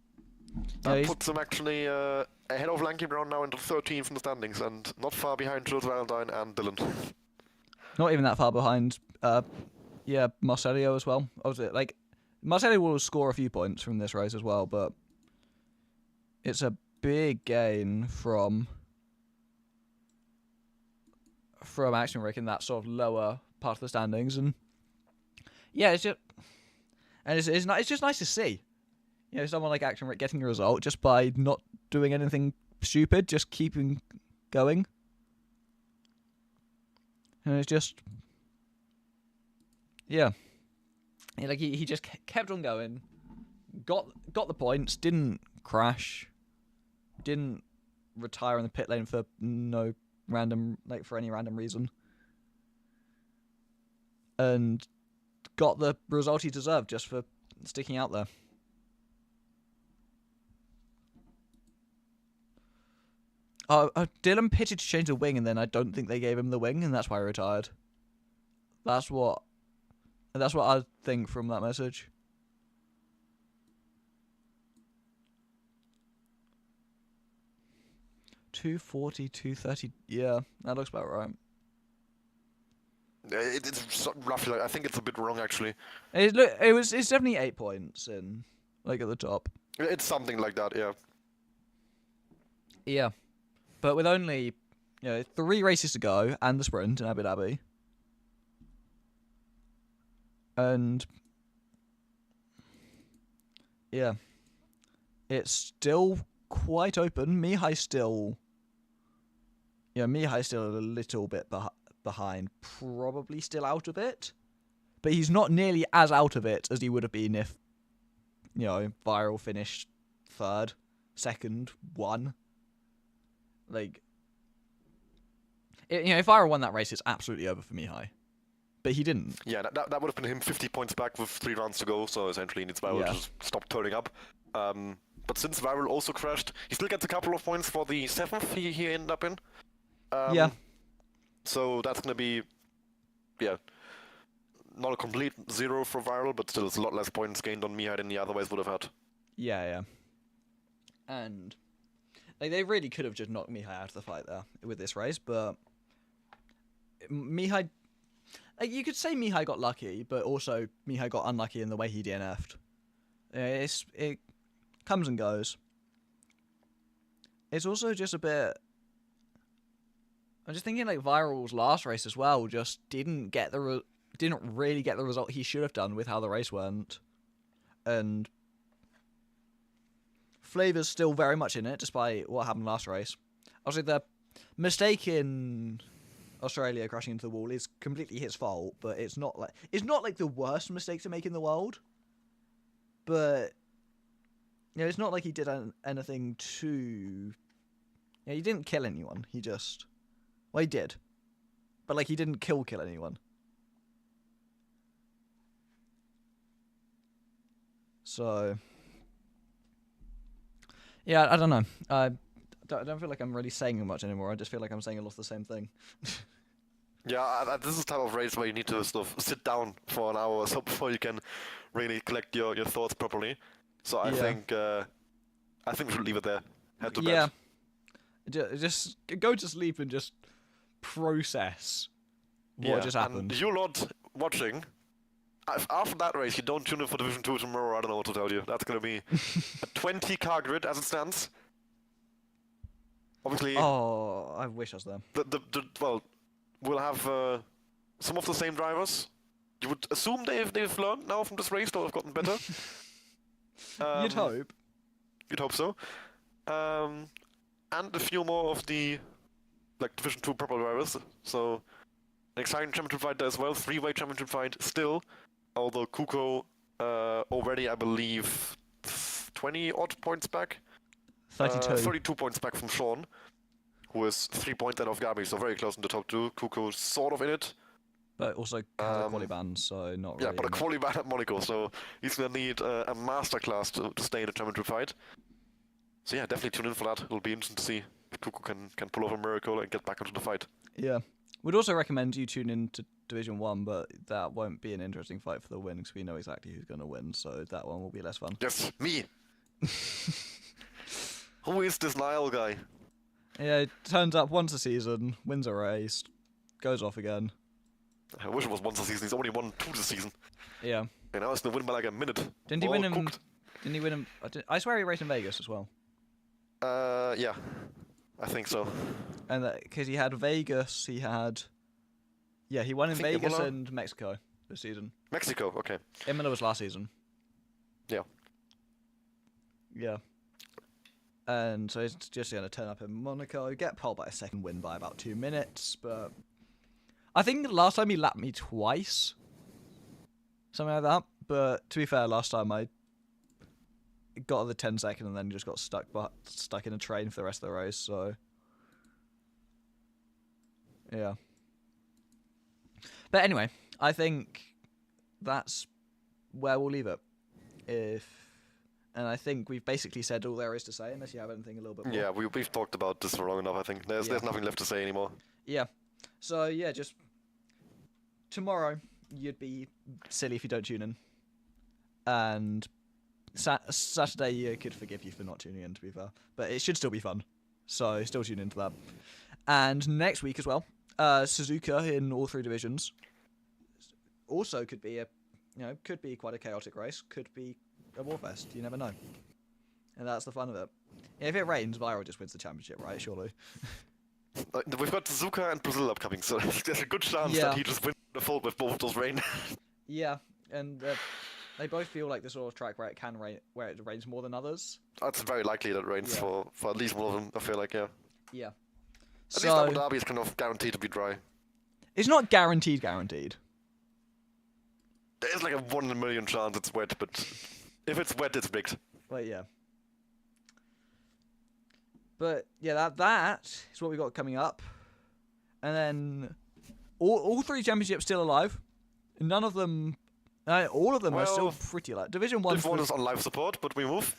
That puts him actually ahead of Lanky Brown now into 13th in the standings, and not far behind Jules Valentine and Dylan. Not even that far behind. Marcelio as well. Obviously, like Marcelio will score a few points from this race as well, but it's a big gain from Action Rick in that sort of lower part of the standings, and yeah, it's just nice to see. You know, someone like Action Rick getting a result just by not doing anything stupid, just keeping going. And it's just, like he just kept on going, got the points, didn't crash, didn't retire in the pit lane for any random reason, and got the result he deserved just for sticking out there. Dylan pitted to change the wing, and then I don't think they gave him the wing, and that's why he retired. That's what I think from that message. $240, $230. Yeah, that looks about right. It's roughly. I think it's a bit wrong actually. It's definitely 8 points in, like, at the top. It's something like that, yeah. Yeah. But with only, 3 races to go and the sprint in Abu Dhabi, and yeah, it's still quite open. Mihai's still a little bit behind, probably still out of it, but he's not nearly as out of it as he would have been if, Viral finished 3rd, 2nd, 1. Like, if Ira won that race, it's absolutely over for Mihai. But he didn't. Yeah, that would have been him 50 points back with 3 rounds to go, so essentially he needs Viral to just stop turning up. But since Viral also crashed, he still gets a couple of points for the 7th he ended up in. So that's going to be, not a complete 0 for Viral, but still it's a lot less points gained on Mihai than he otherwise would have had. Yeah. And they really could have just knocked Mihai out of the fight there with this race, but Mihai You could say Mihai got lucky, but also Mihai got unlucky in the way he DNF'd. It comes and goes. It's also just a bit... I'm just thinking like Viral's last race as well just didn't really get the result he should have done with how the race went. And Flavor's still very much in it despite what happened last race. Obviously the mistake in Australia crashing into the wall is completely his fault, but it's not like the worst mistake to make in the world. But it's not like he did anything too... he didn't kill anyone. He just... Well, he did. But, like, he didn't kill anyone. So... Yeah, I don't know. I don't feel like I'm really saying much anymore. I just feel like I'm saying a lot of the same thing. Yeah, this is the type of race where you need to sort of sit down for an hour or so before you can really collect your thoughts properly. So I think we should leave it there. Head to bed. Just go to sleep and just process what just happened. And you lot watching, after that race, you don't tune in for Division 2 tomorrow. I don't know what to tell you. That's going to be a 20-car grid as it stands. Obviously... Oh, I wish I was there. Well, we'll have some of the same drivers. You would assume they've learned now from this race, or have gotten better. You'd hope. You'd hope so. And a few more of the Division 2 proper drivers. So an exciting championship fight there as well. 3-way championship fight still. Although Kuko already, I believe, 20 odd points back. 32. 32 points back from Sean, who is 3 points ahead of Gabi, so very close in the top 2. Kuko's sort of in it. But also has a quali ban, so not really. Yeah, but a quali ban at Monaco, so he's going to need a masterclass to stay in the championship fight. So yeah, definitely tune in for that. It'll be interesting to see if Kuko can pull off a miracle and get back into the fight. Yeah. We'd also recommend you tune in to Division 1, but that won't be an interesting fight for the win, because we know exactly who's going to win, so that one will be less fun. Yes, me! Who is this Niall guy? Yeah, turns up once a season, wins a race, goes off again. I wish it was once a season. He's only won 2 this season. Yeah. And now he's going to win by like a minute. Didn't he win him? Didn't he win him? I swear he raced in Vegas as well. Yeah. I think so. And because he had Vegas, he had... Yeah, he won in Vegas Imola and Mexico this season. Mexico, okay. Imola was last season. Yeah. Yeah. And so he's just going to turn up in Monaco, get pole by a second, win by about 2 minutes, but... I think last time he lapped me twice. Something like that. But to be fair, last time I got the 10 second and then just got stuck in a train for the rest of the race, so... Yeah. But anyway, I think that's where we'll leave it. And I think we've basically said all there is to say, unless you have anything a little bit more. Yeah, we've talked about this for long enough, I think. There's nothing left to say anymore. Yeah. So, yeah, just... Tomorrow, you'd be silly if you don't tune in. And Saturday, you could forgive you for not tuning in, to be fair. But it should still be fun. So, still tune into that. And next week as well, Suzuka in all 3 divisions. Also could be could be quite a chaotic race. Could be a warfest. You never know. And that's the fun of it. If it rains, Viral just wins the championship, right? Surely. We've got Suzuka and Brazil upcoming, so there's a good chance that he just wins the fault with both of those rain. Yeah, and they both feel like the sort of track where it can rain, where it rains more than others. It's very likely that it rains for at least one of them, I feel like, yeah. Yeah. At least Abu Dhabi is kind of guaranteed to be dry. It's not guaranteed. There's like a 1 in a million chance it's wet, but if it's wet, it's rigged. Well, yeah. But yeah, that is what we got coming up, and then all 3 championships still alive. None of them, all of them are still pretty alive. Division 1. Division 1 is on live support, but we move.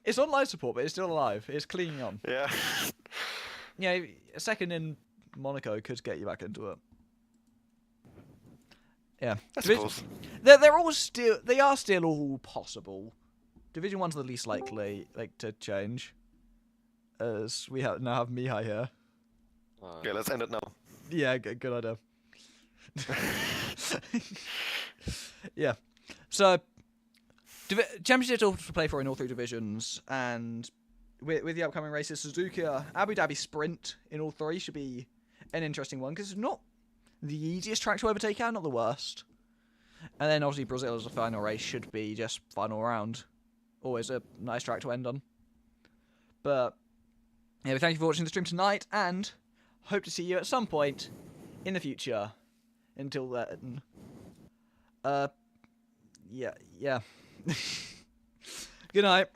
It's on live support, but it's still alive. It's clinging on. Yeah. Yeah, a second in Monaco could get you back into it. Yeah, I suppose. They're all still. They are still all possible. Division 1's the least likely to change. As we now have Mihai here. Yeah, let's end it now. Yeah, good idea. Yeah. So, championships all to play for in all 3 divisions, and with the upcoming races, Suzuka, Abu Dhabi Sprint in all 3 should be an interesting one, because it's not the easiest track to overtake out, not the worst. And then obviously Brazil as a final race should be just final round. Always a nice track to end on. But yeah, we thank you for watching the stream tonight, and hope to see you at some point in the future. Until then, yeah. Good night.